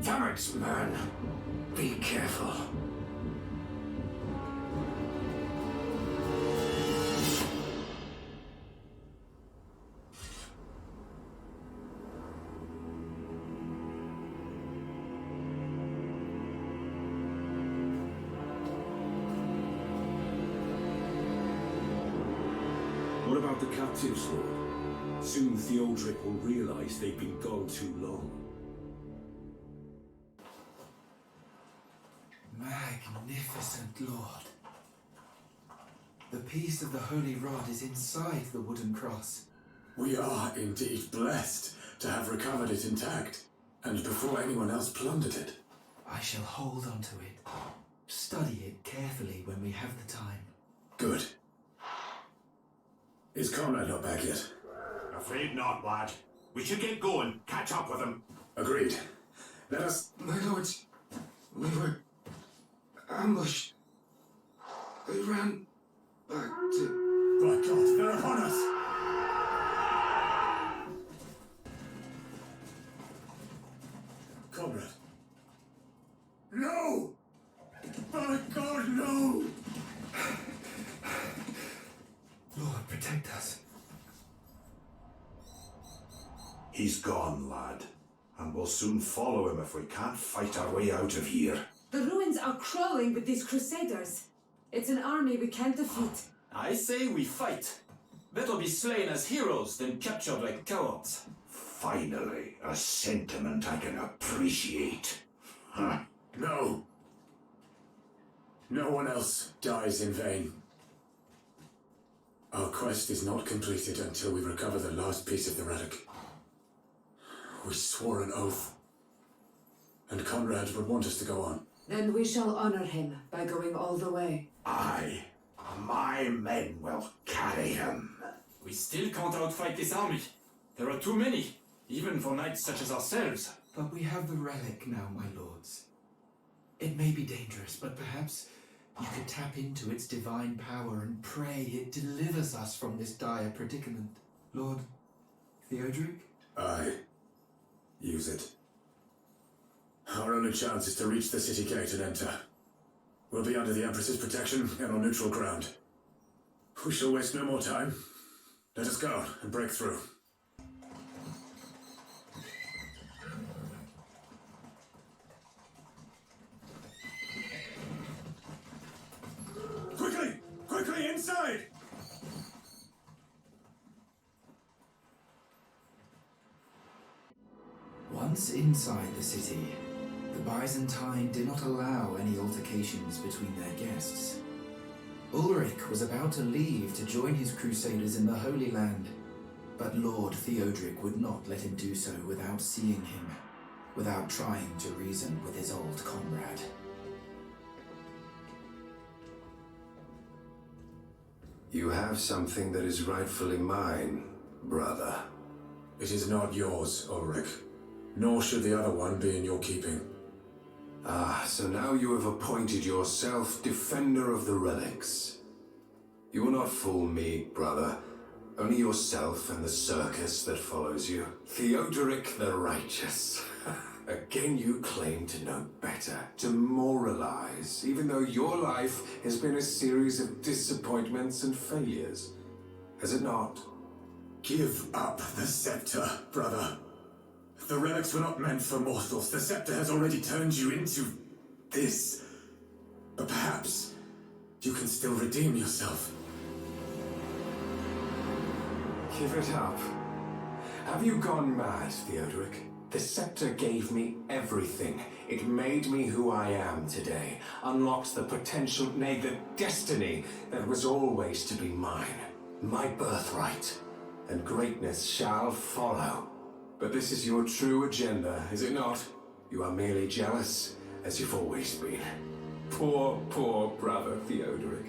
Damn it, man. Be careful. What about the captives, Lord? Soon Theodric will realize they've been gone too long. Magnificent, Lord. The piece of the Holy Rod is inside the wooden cross. We are indeed blessed to have recovered it intact, and before anyone else plundered it. I shall hold on to it, study it carefully when we have the time. Good. Is Conrad not back yet? Afraid not, lad. We should get going, catch up with him. Agreed. Let us... My lords, we were ambushed. They ran back to... By God, they're upon us! Conrad. No! By God, no! Lord, protect us. He's gone, lad. And we'll soon follow him if we can't fight our way out of here. The ruins are crawling with these crusaders. It's an army we can't defeat. I say we fight. Better be slain as heroes than captured like cowards. Finally, a sentiment I can appreciate. Huh. No. No one else dies in vain. Our quest is not completed until we recover the last piece of the relic. We swore an oath. And Conrad would want us to go on. Then we shall honor him by going all the way. Aye. My men will carry him. We still can't outfight this army. There are too many, even for knights such as ourselves. But we have the relic now, my lords. It may be dangerous, but perhaps you could tap into its divine power and pray it delivers us from this dire predicament. Lord Theodric? Aye. Use it. Our only chance is to reach the city gate and enter. We'll be under the Empress's protection and on neutral ground. We shall waste no more time. Let us go and break through. Quickly! Quickly, inside! Once inside the city, the Byzantine did not allow any altercations between their guests. Ulrich was about to leave to join his crusaders in the Holy Land, but Lord Theodric would not let him do so without seeing him. without trying to reason with his old comrade. You have something that is rightfully mine, brother. It is not yours, Ulrich. Nor should the other one be in your keeping. Ah, so now you have appointed yourself defender of the relics. You will not fool me, brother. Only yourself and the circus that follows you. Theodoric the Righteous. Again you claim to know better, to moralize, even though your life has been a series of disappointments and failures. Has it not? Give up the scepter, brother. The relics were not meant for mortals. The scepter has already turned you into this. But perhaps you can still redeem yourself. Give it up. Have you gone mad, Theodoric? The scepter gave me everything. It made me who I am today. Unlocked the potential, nay, the destiny that was always to be mine. My birthright. And greatness shall follow. But this is your true agenda, is it not? You are merely jealous, as you've always been. Poor, poor brother Theodoric.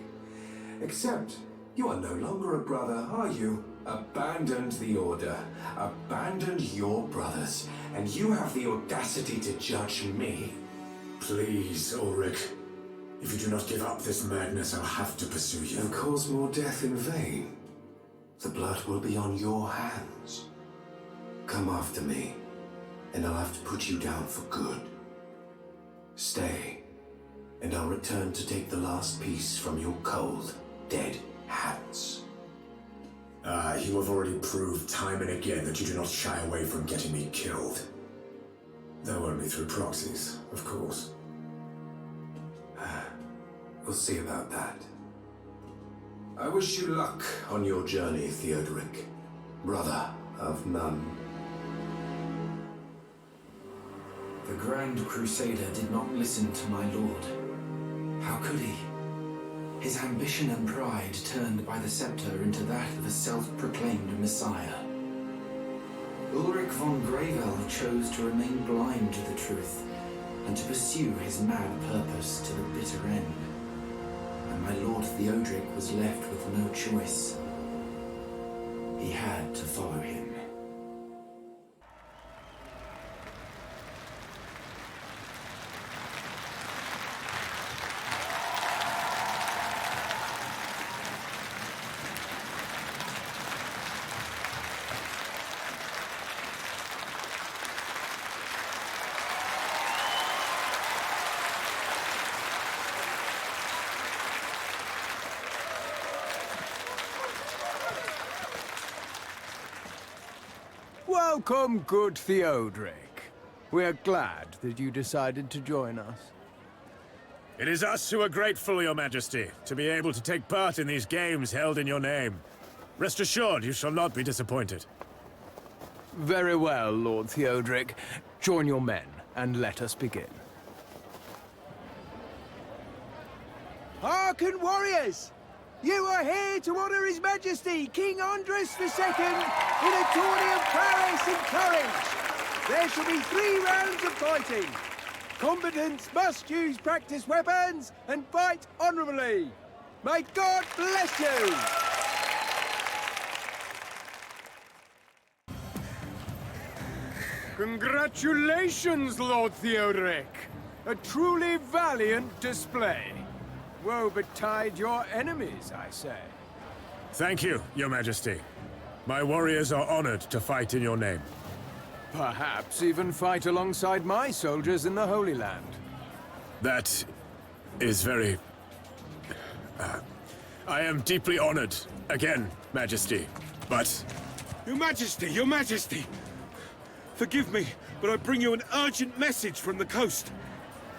Except, you are no longer a brother, are you? Abandoned the Order, abandoned your brothers, and you have the audacity to judge me? Please, Ulrich. If you do not give up this madness, I'll have to pursue you. And cause more death in vain. The blood will be on your hands. Come after me, and I'll have to put you down for good. Stay, and I'll return to take the last piece from your cold, dead hands. You have already proved time and again that you do not shy away from getting me killed. Though only through proxies, of course. We'll see about that. I wish you luck on your journey, Theodoric, brother of none. The Grand Crusader did not listen to my lord. How could he? His ambition and pride turned by the scepter into that of a self-proclaimed messiah. Ulrich von Gravel chose to remain blind to the truth and to pursue his mad purpose to the bitter end. And my lord Theodoric was left with no choice. He had to follow him. Welcome, good Theodoric. We're glad that you decided to join us. It is us who are grateful, Your Majesty, to be able to take part in these games held in your name. Rest assured, you shall not be disappointed. Very well, Lord Theodoric. Join your men, and let us begin. Hearken, warriors! You are here to honor His Majesty, King Andres II, in a tourney of prowess and courage. There shall be 3 rounds of fighting. Combatants must use practice weapons and fight honorably. May God bless you! Congratulations, Lord Theodoric! A truly valiant display. Woe betide your enemies, I say. Thank you, Your Majesty. My warriors are honored to fight in your name. Perhaps even fight alongside my soldiers in the Holy Land. That is very... I am deeply honored, again, Majesty, but... Your Majesty, Your Majesty! Forgive me, but I bring you an urgent message from the coast.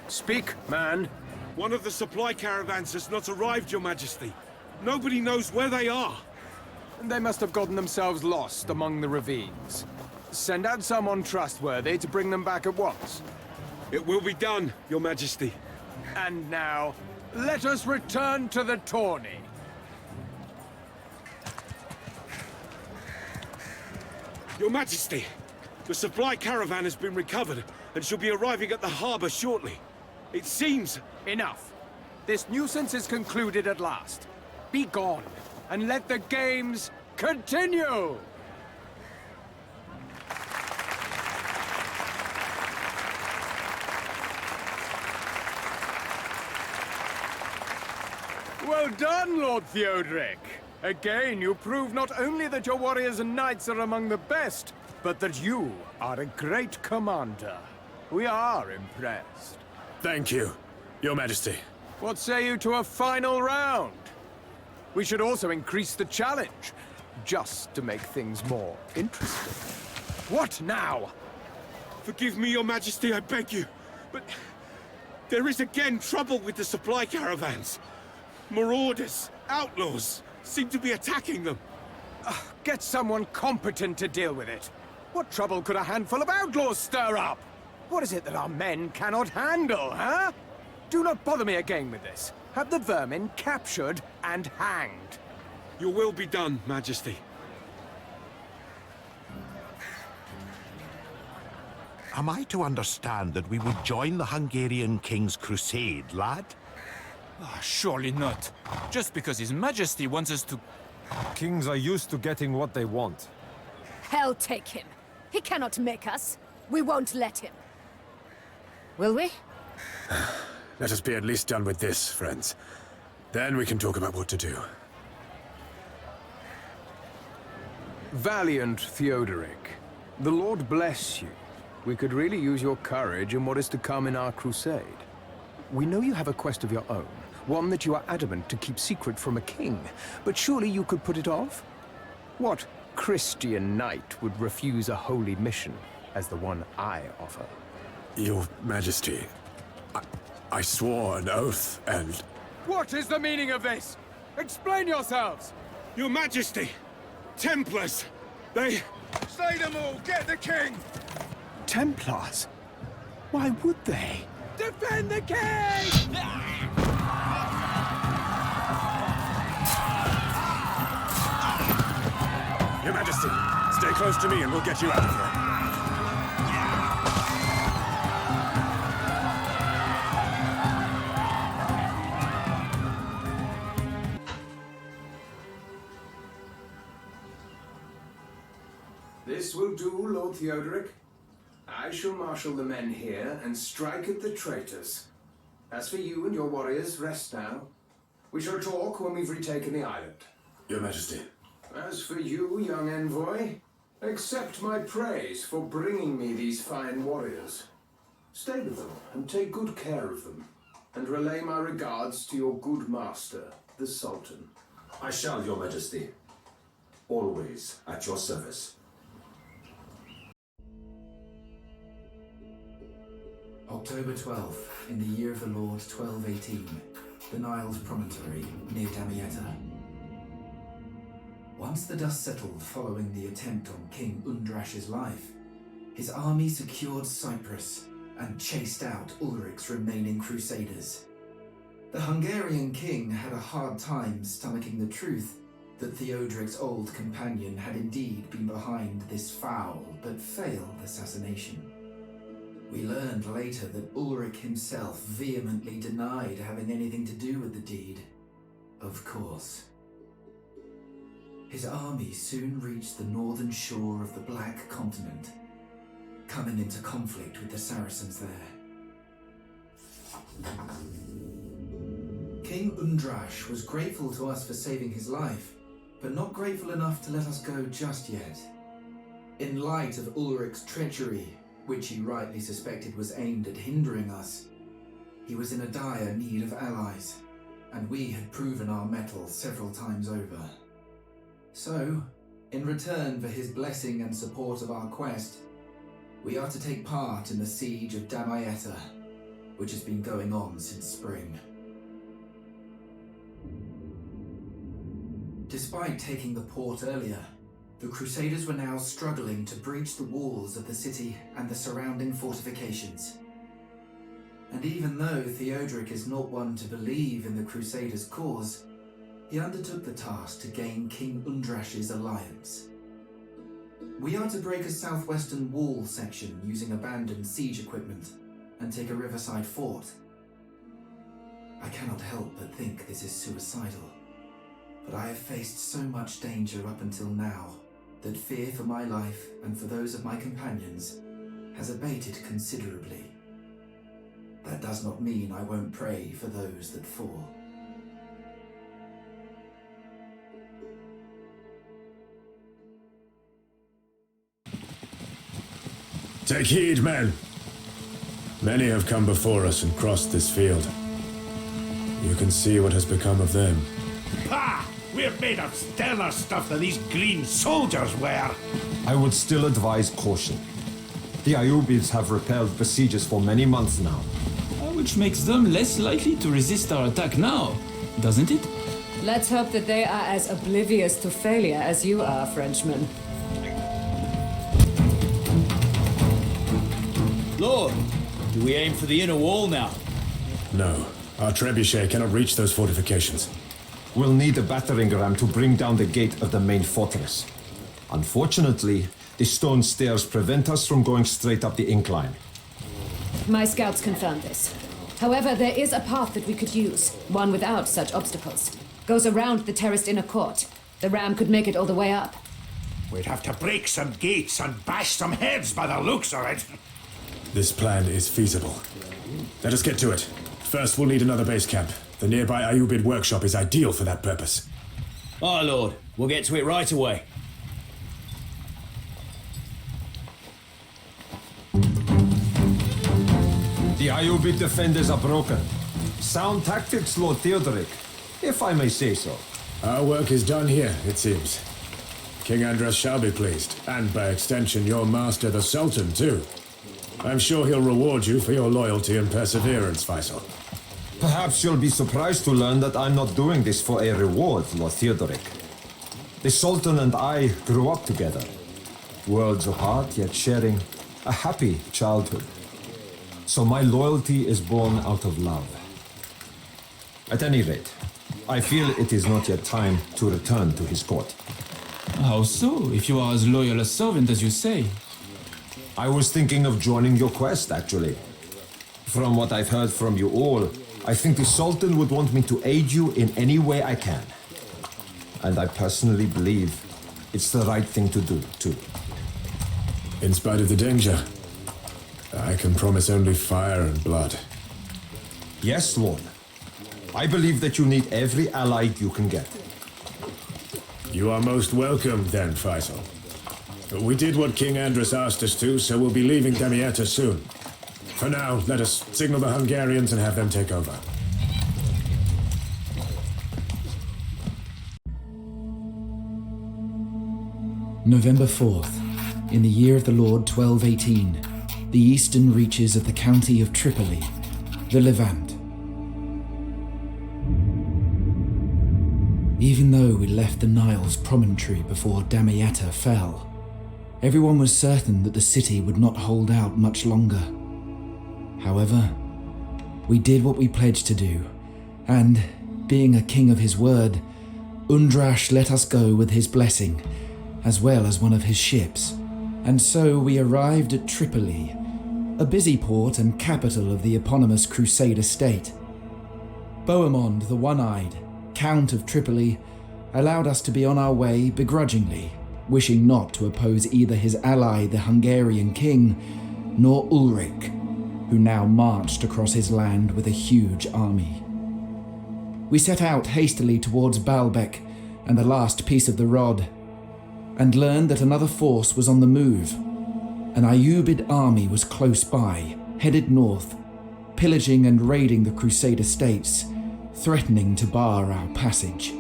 Speak, man. One of the supply caravans has not arrived, Your Majesty. Nobody knows where they are. They must have gotten themselves lost among the ravines. Send out someone trustworthy to bring them back at once. It will be done, Your Majesty. And now, let us return to the tourney. Your Majesty, the supply caravan has been recovered, and shall be arriving at the harbor shortly. It seems... Enough. This nuisance is concluded at last. Be gone, and let the games continue! Well done, Lord Theodoric! Again, you prove not only that your warriors and knights are among the best, but that you are a great commander. We are impressed. Thank you, Your Majesty. What say you to a final round? We should also increase the challenge, just to make things more interesting. What now? Forgive me, Your Majesty, I beg you, but there is again trouble with the supply caravans. Marauders, outlaws, seem to be attacking them. Get someone competent to deal with it. What trouble could a handful of outlaws stir up? What is it that our men cannot handle, huh? Do not bother me again with this. Have the vermin captured and hanged. Your will be done, Majesty. Am I to understand that we would join the Hungarian king's crusade, lad? Surely not. Just because His Majesty wants us to... Kings are used to getting what they want. Hell take him. He cannot make us. We won't let him. Will we? Let us be at least done with this, friends. Then we can talk about what to do. Valiant Theodoric, the Lord bless you. We could really use your courage in what is to come in our crusade. We know you have a quest of your own, one that you are adamant to keep secret from a king, but surely you could put it off? What Christian knight would refuse a holy mission as the one I offer? Your Majesty, I swore an oath, and... What is the meaning of this? Explain yourselves! Your Majesty! Templars! They... Slay them all! Get the king! Templars? Why would they? Defend the king! Your Majesty, stay close to me and we'll get you out of here. This will do, Lord Theodoric. I shall marshal the men here and strike at the traitors. As for you and your warriors, rest now. We shall talk when we've retaken the island. Your Majesty. As for you, young envoy, accept my praise for bringing me these fine warriors. Stay with them and take good care of them, and relay my regards to your good master, the Sultan. I shall, Your Majesty. Always at your service. October 12th, in the year of the Lord 1218, the Nile's promontory near Damietta. Once the dust settled following the attempt on King Undrash's life, his army secured Cyprus and chased out Ulric's remaining crusaders. The Hungarian king had a hard time stomaching the truth that Theodoric's old companion had indeed been behind this foul but failed assassination. We learned later that Ulric himself vehemently denied having anything to do with the deed. Of course. His army soon reached the northern shore of the Black Continent, coming into conflict with the Saracens there. King Undrash was grateful to us for saving his life, but not grateful enough to let us go just yet. In light of Ulric's treachery, which he rightly suspected was aimed at hindering us, he was in a dire need of allies, and we had proven our mettle several times over. So, in return for his blessing and support of our quest, we are to take part in the siege of Damietta, which has been going on since spring. Despite taking the port earlier, the Crusaders were now struggling to breach the walls of the city and the surrounding fortifications. And even though Theodoric is not one to believe in the Crusaders' cause, he undertook the task to gain King Undrash's alliance. We are to break a southwestern wall section using abandoned siege equipment and take a riverside fort. I cannot help but think this is suicidal, but I have faced so much danger up until now that fear for my life and for those of my companions has abated considerably. That does not mean I won't pray for those that fall. Take heed, men. Many have come before us and crossed this field. You can see what has become of them. Pah! We're made of stellar stuff than these green soldiers were. I would still advise caution. The Ayyubids have repelled Besieged for many months now. Which makes them less likely to resist our attack now, doesn't it? Let's hope that they are as oblivious to failure as you are, Frenchman. Lord, do we aim for the inner wall now? No. Our trebuchet cannot reach those fortifications. We'll need a battering ram to bring down the gate of the main fortress. Unfortunately, the stone stairs prevent us from going straight up the incline. My scouts confirm this. However, there is a path that we could use, one without such obstacles. Goes around the terraced inner court. The ram could make it all the way up. We'd have to break some gates and bash some heads by the looks of it. This plan is feasible. Let us get to it. First, we'll need another base camp. The nearby Ayyubid workshop is ideal for that purpose. Aye, Lord. We'll get to it right away. The Ayyubid defenders are broken. Sound tactics, Lord Theodoric, if I may say so. Our work is done here, it seems. King Andres shall be pleased, and by extension your master the Sultan too. I'm sure he'll reward you for your loyalty and perseverance, Faisal. Perhaps you'll be surprised to learn that I'm not doing this for a reward, Lord Theodoric. The Sultan and I grew up together. Worlds apart, yet sharing a happy childhood. So my loyalty is born out of love. At any rate, I feel it is not yet time to return to his court. How so, if you are as loyal a servant as you say? I was thinking of joining your quest, actually. From what I've heard from you all, I think the Sultan would want me to aid you in any way I can. And I personally believe it's the right thing to do, too. In spite of the danger, I can promise only fire and blood. Yes, Lord. I believe that you need every ally you can get. You are most welcome, then, Faisal. We did what King Andres asked us to, so we'll be leaving Damietta soon. For now, let us signal the Hungarians and have them take over. November 4th, in the year of the Lord 1218, the eastern reaches of the county of Tripoli, the Levant. Even though we left the Nile's promontory before Damietta fell, everyone was certain that the city would not hold out much longer. However, we did what we pledged to do, and, being a king of his word, Undrash let us go with his blessing, as well as one of his ships, and so we arrived at Tripoli, a busy port and capital of the eponymous Crusader state. Bohemond the One-Eyed, Count of Tripoli, allowed us to be on our way begrudgingly, wishing not to oppose either his ally, the Hungarian king, nor Ulrich, who now marched across his land with a huge army. We set out hastily towards Balbec and the last piece of the rod, and learned that another force was on the move. An Ayyubid army was close by, headed north, pillaging and raiding the Crusader states, threatening to bar our passage.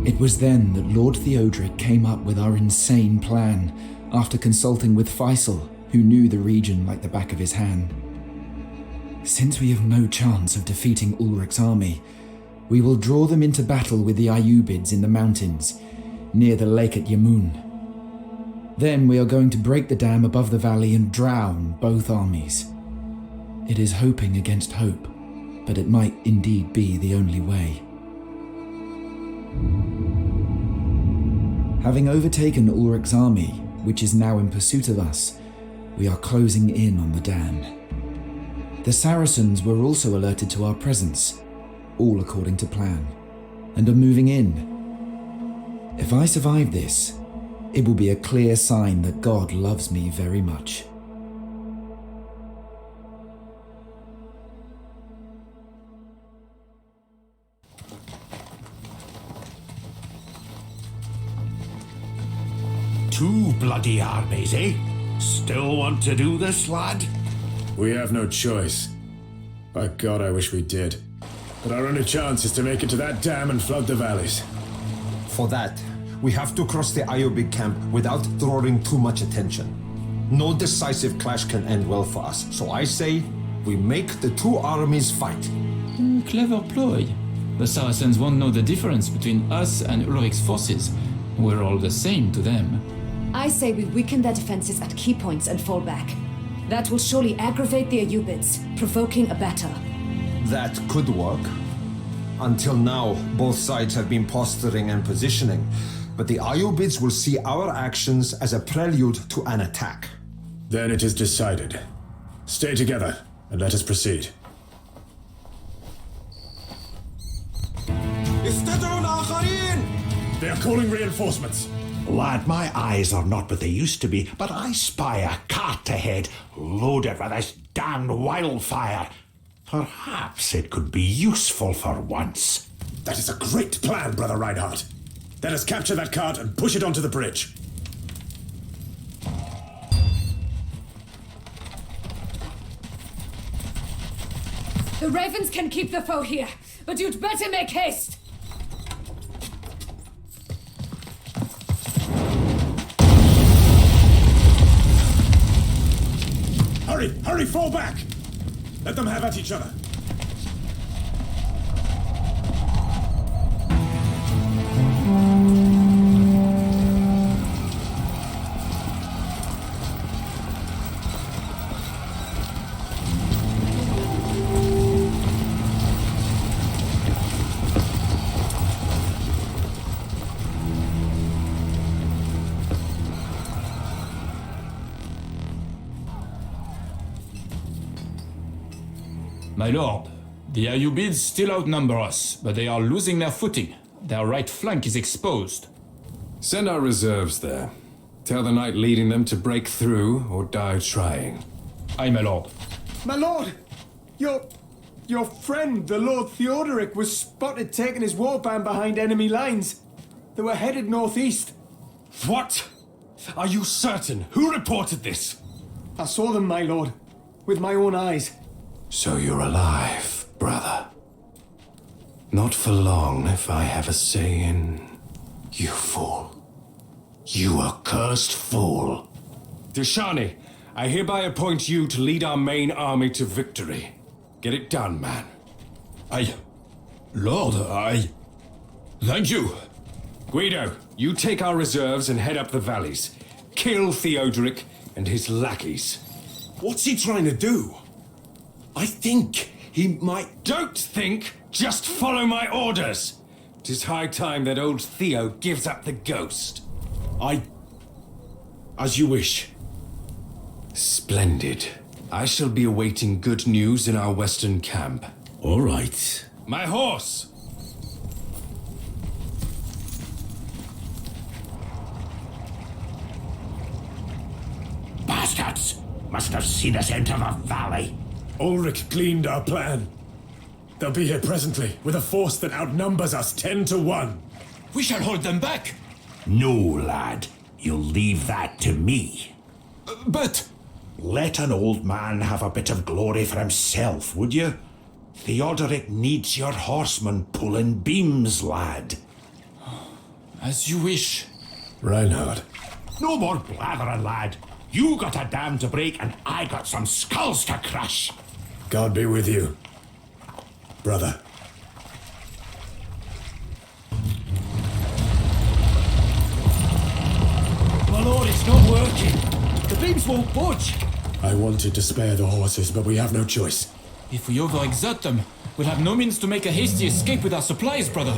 It was then that Lord Theodoric came up with our insane plan, after consulting with Faisal, who knew the region like the back of his hand. Since we have no chance of defeating Ulrich's army, we will draw them into battle with the Ayyubids in the mountains, near the lake at Yamun. Then we are going to break the dam above the valley and drown both armies. It is hoping against hope, but it might indeed be the only way. Having overtaken Ulrich's army, which is now in pursuit of us, we are closing in on the dam. The Saracens were also alerted to our presence, all according to plan, and are moving in. If I survive this, it will be a clear sign that God loves me very much. Two bloody armies, eh? Still want to do this, lad? We have no choice. By God, I wish we did. But our only chance is to make it to that dam and flood the valleys. For that, we have to cross the Iobig camp without drawing too much attention. No decisive clash can end well for us, so I say we make the two armies fight. Clever ploy. The Saracens won't know the difference between us and Ulrich's forces. We're all the same to them. I say we weaken their defenses at key points and fall back. That will surely aggravate the Ayyubids, provoking a battle. That could work. Until now, both sides have been posturing and positioning, but the Ayyubids will see our actions as a prelude to an attack. Then it is decided. Stay together, and let us proceed. They are calling reinforcements. Lad, my eyes are not what they used to be, but I spy a cart ahead, loaded with this damned wildfire. Perhaps it could be useful for once. That is a great plan, Brother Reinhardt. Let us capture that cart and push it onto the bridge. The Ravens can keep the foe here, but you'd better make haste! Hurry! Hurry! Fall back! Let them have at each other. My lord, the Ayyubids still outnumber us, but they are losing their footing. Their right flank is exposed. Send our reserves there. Tell the knight leading them to break through or die trying. Aye, my lord. My lord! Your friend, the Lord Theodoric, was spotted taking his warband behind enemy lines. They were headed northeast. What? Are you certain? Who reported this? I saw them, my lord, with my own eyes. So you're alive, brother. Not for long, if I have a say in... You fool. You accursed fool. Deshani, I hereby appoint you to lead our main army to victory. Get it done, man. Lord, thank you. Guido, you take our reserves and head up the valleys. Kill Theodoric and his lackeys. What's he trying to do? I think he might... Don't think! Just follow my orders! 'Tis high time that old Theo gives up the ghost. As you wish. Splendid. I shall be awaiting good news in our western camp. All right. My horse! Bastards! Must have seen us enter the valley. Ulrich gleaned our plan. They'll be here presently, with a force that outnumbers us 10 to 1. We shall hold them back. No, lad. You'll leave that to me. But... Let an old man have a bit of glory for himself, would you? Theodoric needs your horsemen pulling beams, lad. As you wish. Reinhard. No more blathering, lad. You got a dam to break and I got some skulls to crush. God be with you, brother. My lord, it's not working. The beams won't budge. I wanted to spare the horses, but we have no choice. If we overexert them, we'll have no means to make a hasty escape with our supplies, brother.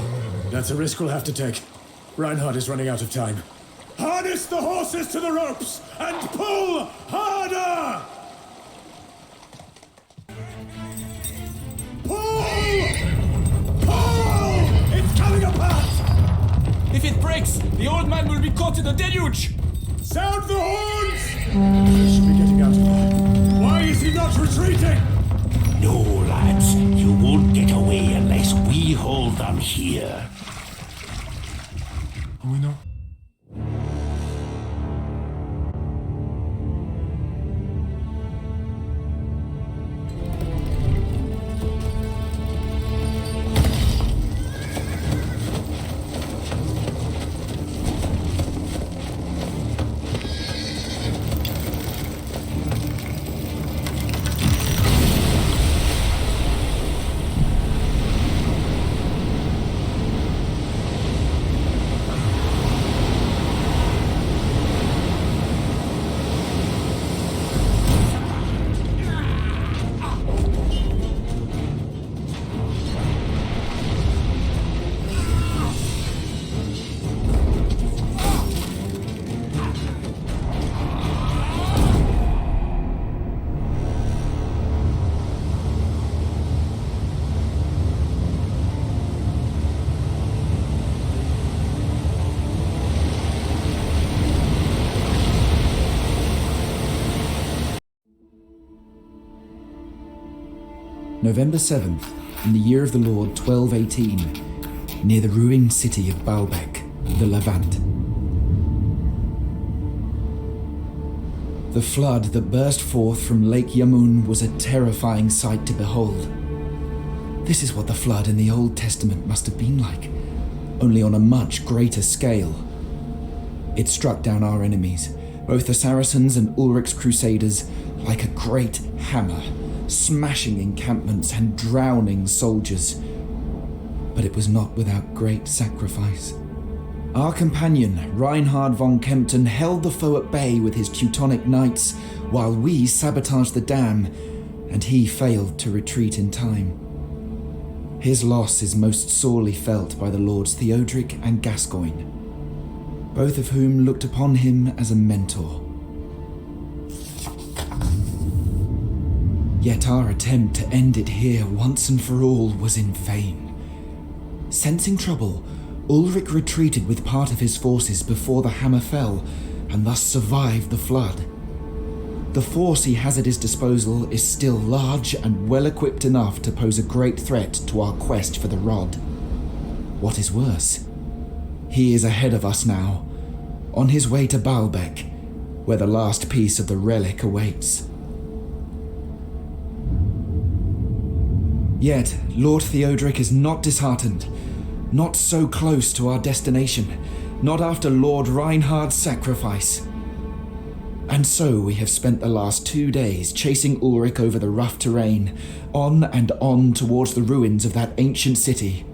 That's a risk we'll have to take. Reinhard is running out of time. Harness the horses to the ropes and pull harder! Pull! Pull! It's coming apart! If it breaks, the old man will be caught in the deluge! Sound the horns! He should be getting out of there. Why is he not retreating? No, lads, you won't get away unless we hold them here. We know. November 7th, in the year of the Lord 1218, near the ruined city of Balbec, the Levant. The flood that burst forth from Lake Yamun was a terrifying sight to behold. This is what the flood in the Old Testament must have been like, only on a much greater scale. It struck down our enemies, both the Saracens and Ulric's crusaders, like a great hammer, smashing encampments and drowning soldiers. But it was not without great sacrifice. Our companion, Reinhard von Kempten, held the foe at bay with his Teutonic knights, while we sabotaged the dam, and he failed to retreat in time. His loss is most sorely felt by the lords Theodoric and Gascoigne, both of whom looked upon him as a mentor. Yet our attempt to end it here once and for all was in vain. Sensing trouble, Ulric retreated with part of his forces before the hammer fell, and thus survived the flood. The force he has at his disposal is still large and well-equipped enough to pose a great threat to our quest for the rod. What is worse, he is ahead of us now, on his way to Balbec, where the last piece of the relic awaits. Yet, Lord Theodoric is not disheartened, not so close to our destination, not after Lord Reinhard's sacrifice. And so we have spent the last 2 days chasing Ulric over the rough terrain, on and on towards the ruins of that ancient city.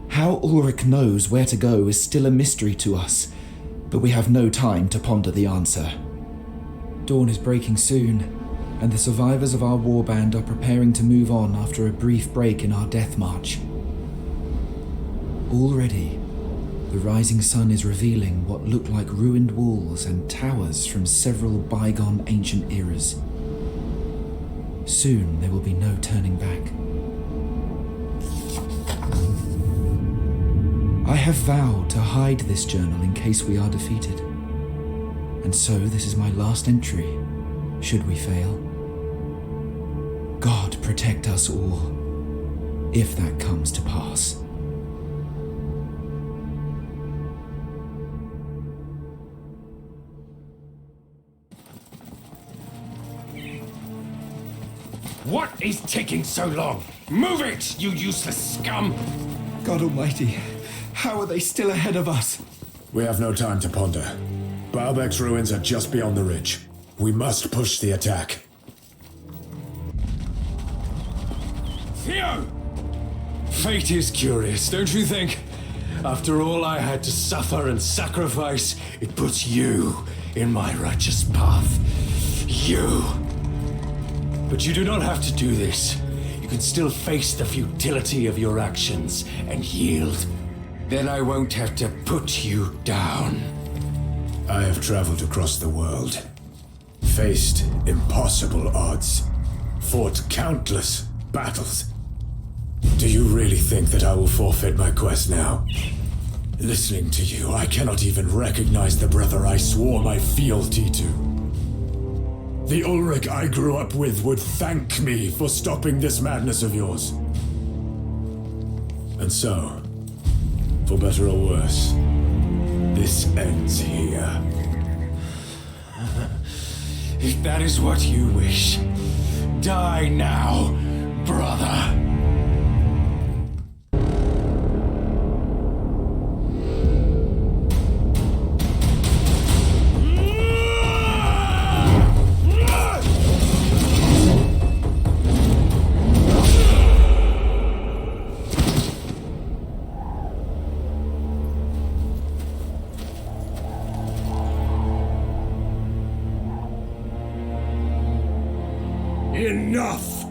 How Ulric knows where to go is still a mystery to us, but we have no time to ponder the answer. Dawn is breaking soon, and the survivors of our warband are preparing to move on after a brief break in our death march. Already, the rising sun is revealing what look like ruined walls and towers from several bygone ancient eras. Soon there will be no turning back. I have vowed to hide this journal in case we are defeated. And so this is my last entry, should we fail. God protect us all, if that comes to pass. What is taking so long? Move it, you useless scum! God Almighty, how are they still ahead of us? We have no time to ponder. Balbec's ruins are just beyond the ridge. We must push the attack. Theo! Fate is curious, don't you think? After all I had to suffer and sacrifice, it puts you in my righteous path. You! But you do not have to do this. You can still face the futility of your actions and yield. Then I won't have to put you down. I have traveled across the world, faced impossible odds, fought countless battles. Do you really think that I will forfeit my quest now? Listening to you, I cannot even recognize the brother I swore my fealty to. The Ulrich I grew up with would thank me for stopping this madness of yours. And so, for better or worse, this ends here. If that is what you wish, die now, brother. Enough!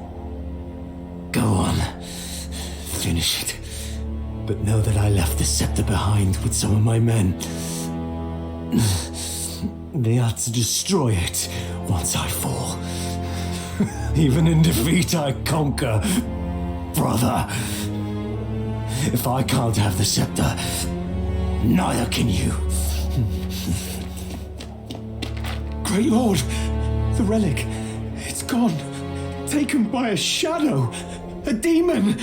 Go on. Finish it. But know that I left the scepter behind with some of my men. They are to destroy it once I fall. Even in defeat I conquer, brother. If I can't have the scepter, neither can you. Great Lord, the relic, it's gone. Taken by a shadow, a demon.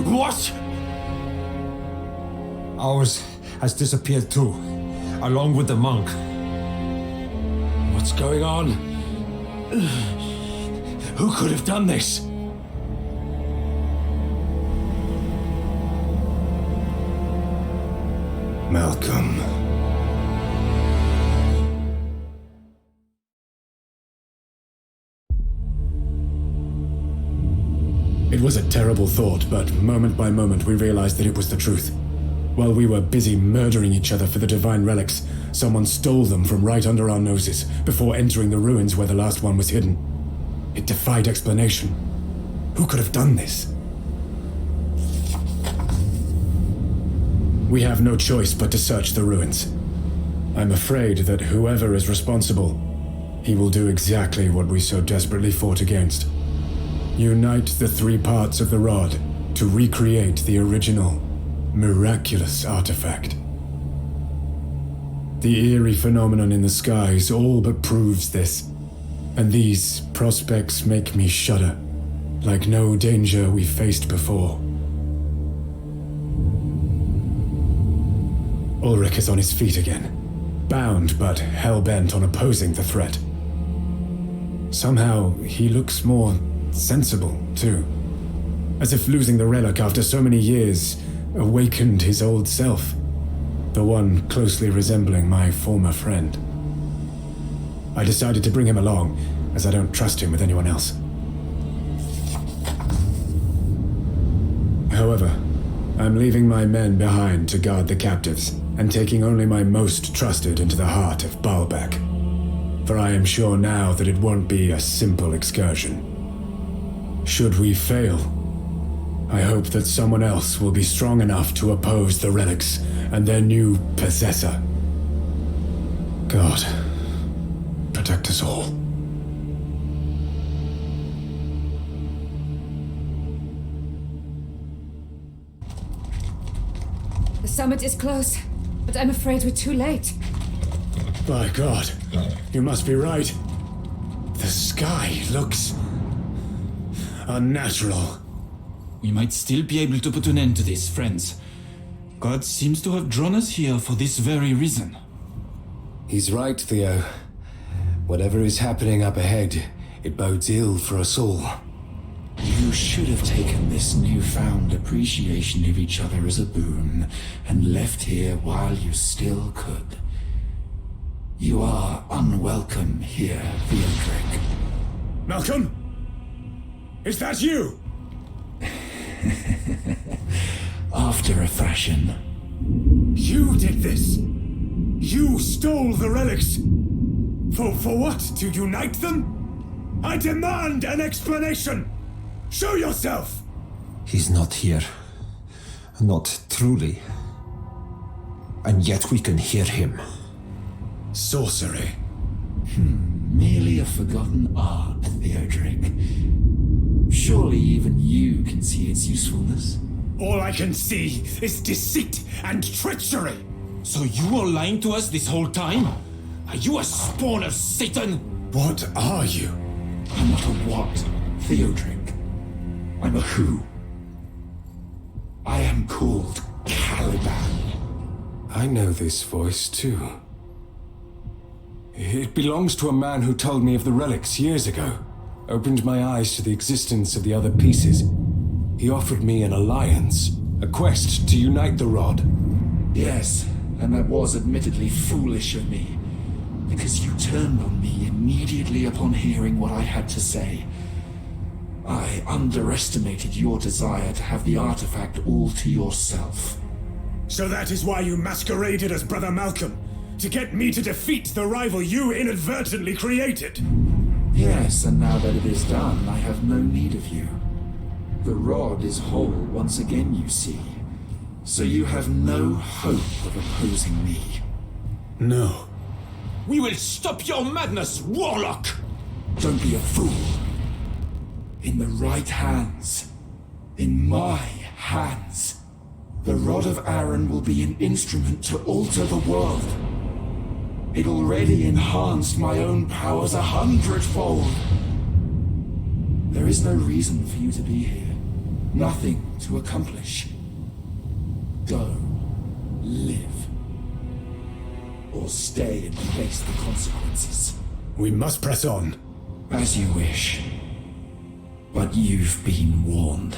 What? Ours has disappeared too, along with the monk. What's going on? Who could have done this? Malcolm. It was a terrible thought, but moment by moment we realized that it was the truth. While we were busy murdering each other for the divine relics, someone stole them from right under our noses before entering the ruins where the last one was hidden. It defied explanation. Who could have done this? We have no choice but to search the ruins. I'm afraid that whoever is responsible, he will do exactly what we so desperately fought against. Unite the three parts of the rod to recreate the original, miraculous artifact. The eerie phenomenon in the skies all but proves this, and these prospects make me shudder, like no danger we faced before. Ulrich is on his feet again, bound but hell-bent on opposing the threat. Somehow, he looks more sensible, too. As if losing the relic after so many years awakened his old self, the one closely resembling my former friend. I decided to bring him along, as I don't trust him with anyone else. However, I'm leaving my men behind to guard the captives, and taking only my most trusted into the heart of Balbec. For I am sure now that it won't be a simple excursion. Should we fail, I hope that someone else will be strong enough to oppose the relics and their new possessor. God, protect us all. The summit is close, but I'm afraid we're too late. By God, you must be right. The sky looks unnatural. We might still be able to put an end to this, friends. God seems to have drawn us here for this very reason. He's right, Theo. Whatever is happening up ahead, it bodes ill for us all. You should have taken this newfound appreciation of each other as a boon and left here while you still could. You are unwelcome here, Theodric. Malcolm? Is that you? After a fashion. You did this! You stole the relics! For what? To unite them? I demand an explanation! Show yourself! He's not here. Not truly. and yet we can hear him. Sorcery. Merely a forgotten art, Theodoric. Surely even you can see its usefulness. All I can see is deceit and treachery. So you were lying to us this whole time? Are you a spawn of Satan? What are you? I'm not a what, Theodoric. I'm a who. I am called Caliban. I know this voice too. It belongs to a man who told me of the relics years ago. Opened my eyes to the existence of the other pieces. He offered me an alliance, a quest to unite the rod. Yes, and that was admittedly foolish of me, because you turned on me immediately upon hearing what I had to say. I underestimated your desire to have the artifact all to yourself. So that is why you masqueraded as Brother Malcolm? To get me to defeat the rival you inadvertently created? Yes, and now that it is done, I have no need of you. The rod is whole once again, you see. So you have no hope of opposing me. No. We will stop your madness, warlock! Don't be a fool. In the right hands, in my hands, the Rod of Aaron will be an instrument to alter the world. It already enhanced my own powers 100-fold. There is no reason for you to be here. Nothing to accomplish. Go. Live. Or stay and face the consequences. We must press on. As you wish. But you've been warned.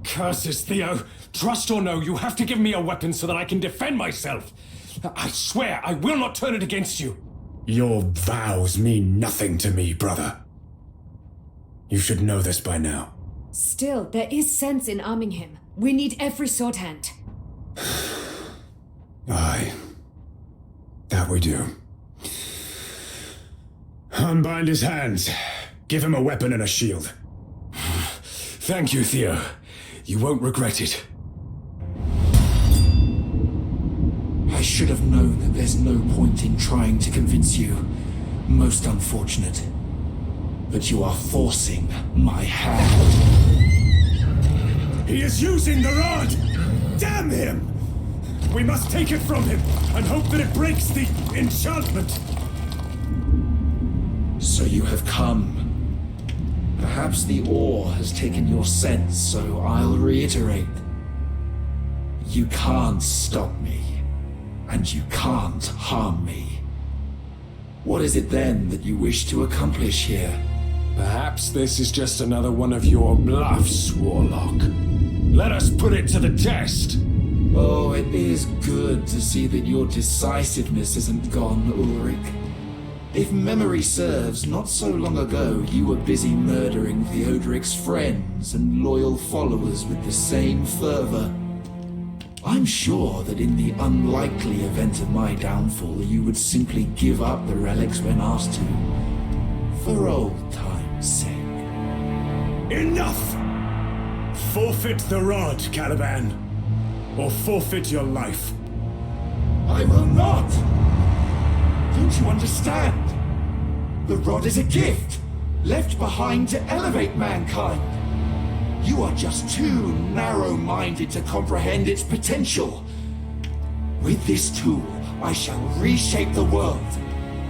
Curses, Theo! Trust or no, you have to give me a weapon so that I can defend myself! I swear, I will not turn it against you! Your vows mean nothing to me, brother. You should know this by now. Still, there is sense in arming him. We need every sword hand. Aye. That we do. Unbind his hands. Give him a weapon and a shield. Thank you, Theo. You won't regret it. I should have known that there's no point in trying to convince you. Most unfortunate. But you are forcing my hand. He is using the rod! Damn him! We must take it from him and hope that it breaks the enchantment. So you have come. Perhaps the awe has taken your sense, so I'll reiterate. You can't stop me. And you can't harm me. What is it then that you wish to accomplish here? Perhaps this is just another one of your bluffs, Warlock. Let us put it to the test! Oh, it is good to see that your decisiveness isn't gone, Ulrich. If memory serves, not so long ago you were busy murdering Theodoric's friends and loyal followers with the same fervor. I'm sure that in the unlikely event of my downfall, you would simply give up the relics when asked to. For old time's sake. Enough! Forfeit the rod, Caliban. Or forfeit your life. I will not! Don't you understand? The rod is a gift, left behind to elevate mankind. You are just too narrow-minded to comprehend its potential. With this tool, I shall reshape the world,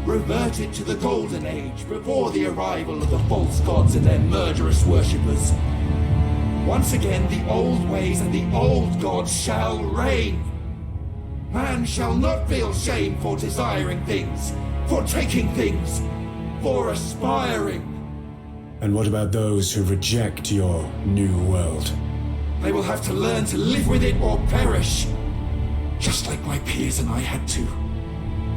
revert it to the Golden Age before the arrival of the false gods and their murderous worshippers. Once again, the old ways and the old gods shall reign. Man shall not feel shame for desiring things, for taking things, for aspiring. And what about those who reject your new world? They will have to learn to live with it or perish. Just like my peers and I had to.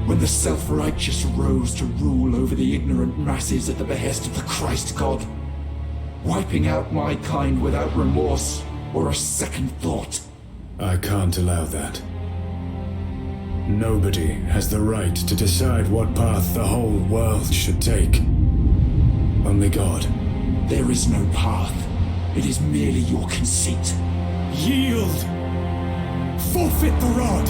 When the self-righteous rose to rule over the ignorant masses at the behest of the Christ God. Wiping out my kind without remorse or a second thought. I can't allow that. Nobody has the right to decide what path the whole world should take. Only God. There is no path. It is merely your conceit. Yield! Forfeit the rod!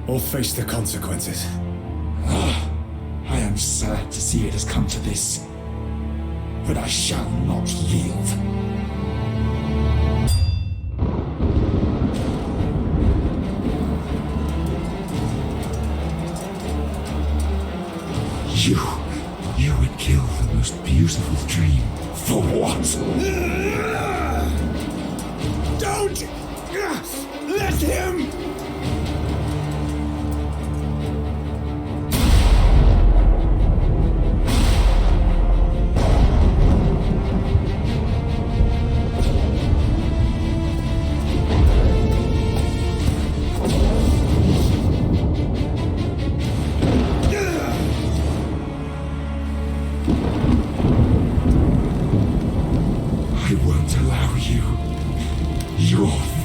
Or face the consequences. I am sad to see it has come to this, but I shall not yield. You would kill the most beautiful dream. For what? Don't! Let him!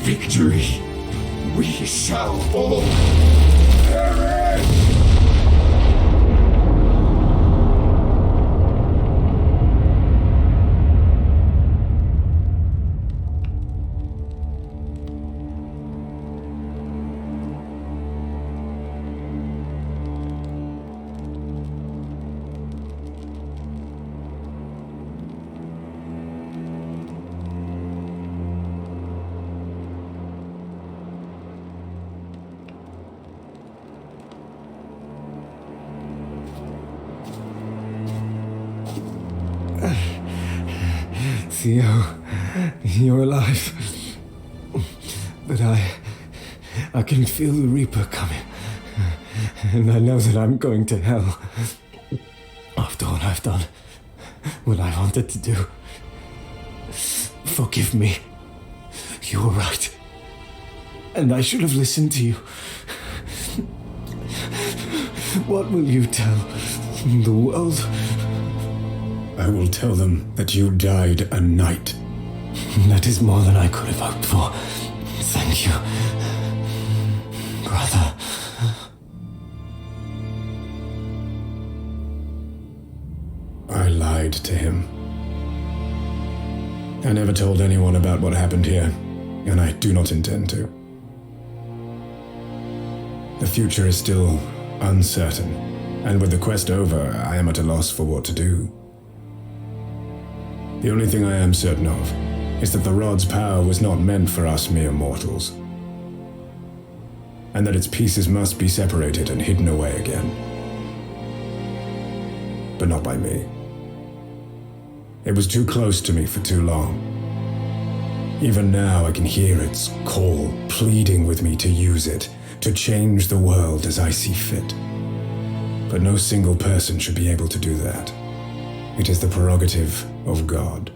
Victory! We shall all perish! Theo, you're alive. But I can feel the Reaper coming. And I know that I'm going to hell. After what I've done, what I wanted to do. Forgive me. You were right. And I should have listened to you. What will you tell the world? I will tell them that you died a knight. That is more than I could have hoped for. Thank you, brother. I lied to him. I never told anyone about what happened here, and I do not intend to. The future is still uncertain, and with the quest over, I am at a loss for what to do. The only thing I am certain of is that the rod's power was not meant for us mere mortals, and that its pieces must be separated and hidden away again. But not by me. It was too close to me for too long. Even now I can hear its call, pleading with me to use it, to change the world as I see fit. But no single person should be able to do that. It is the prerogative of God.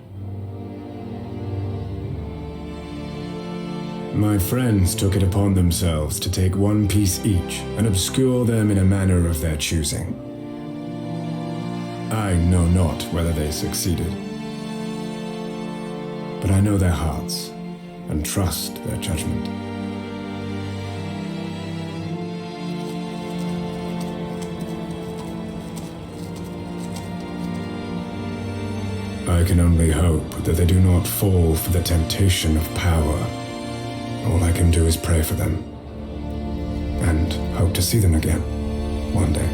My friends took it upon themselves to take one piece each and obscure them in a manner of their choosing. I know not whether they succeeded, but I know their hearts and trust their judgment. I can only hope that they do not fall for the temptation of power. All I can do is pray for them, and hope to see them again, one day.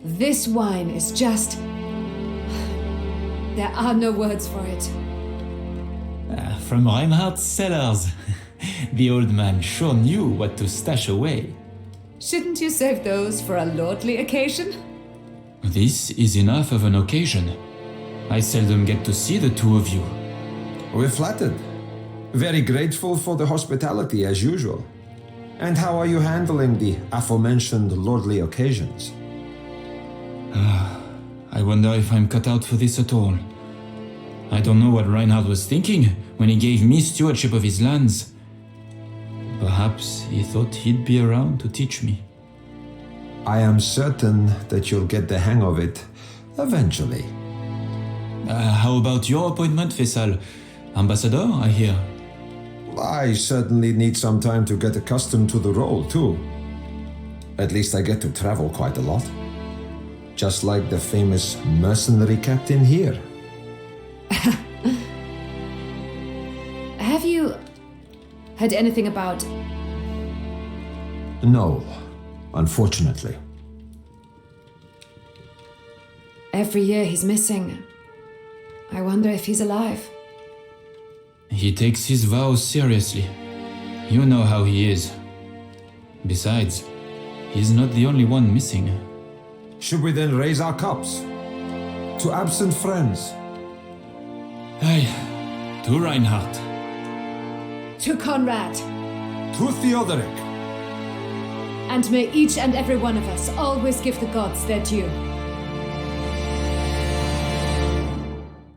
This wine is just... There are no words for it. From Reinhardt's cellars. The old man sure knew what to stash away. Shouldn't you save those for a lordly occasion? This is enough of an occasion. I seldom get to see the two of you. We're flattered. Very grateful for the hospitality as usual. And how are you handling the aforementioned lordly occasions? I wonder if I'm cut out for this at all. I don't know what Reinhardt was thinking when he gave me stewardship of his lands. Perhaps he thought he'd be around to teach me. I am certain that you'll get the hang of it eventually. How about your appointment, Faisal? Ambassador, I hear. I certainly need some time to get accustomed to the role, too. At least I get to travel quite a lot. Just like the famous mercenary captain here. Have you heard anything about... No, unfortunately. Every year he's missing. I wonder if he's alive. He takes his vows seriously. You know how he is. Besides, he's not the only one missing. Should we then raise our cups? To absent friends? Aye, to Reinhardt. To Conrad. To Theodoric. And may each and every one of us always give the gods their due.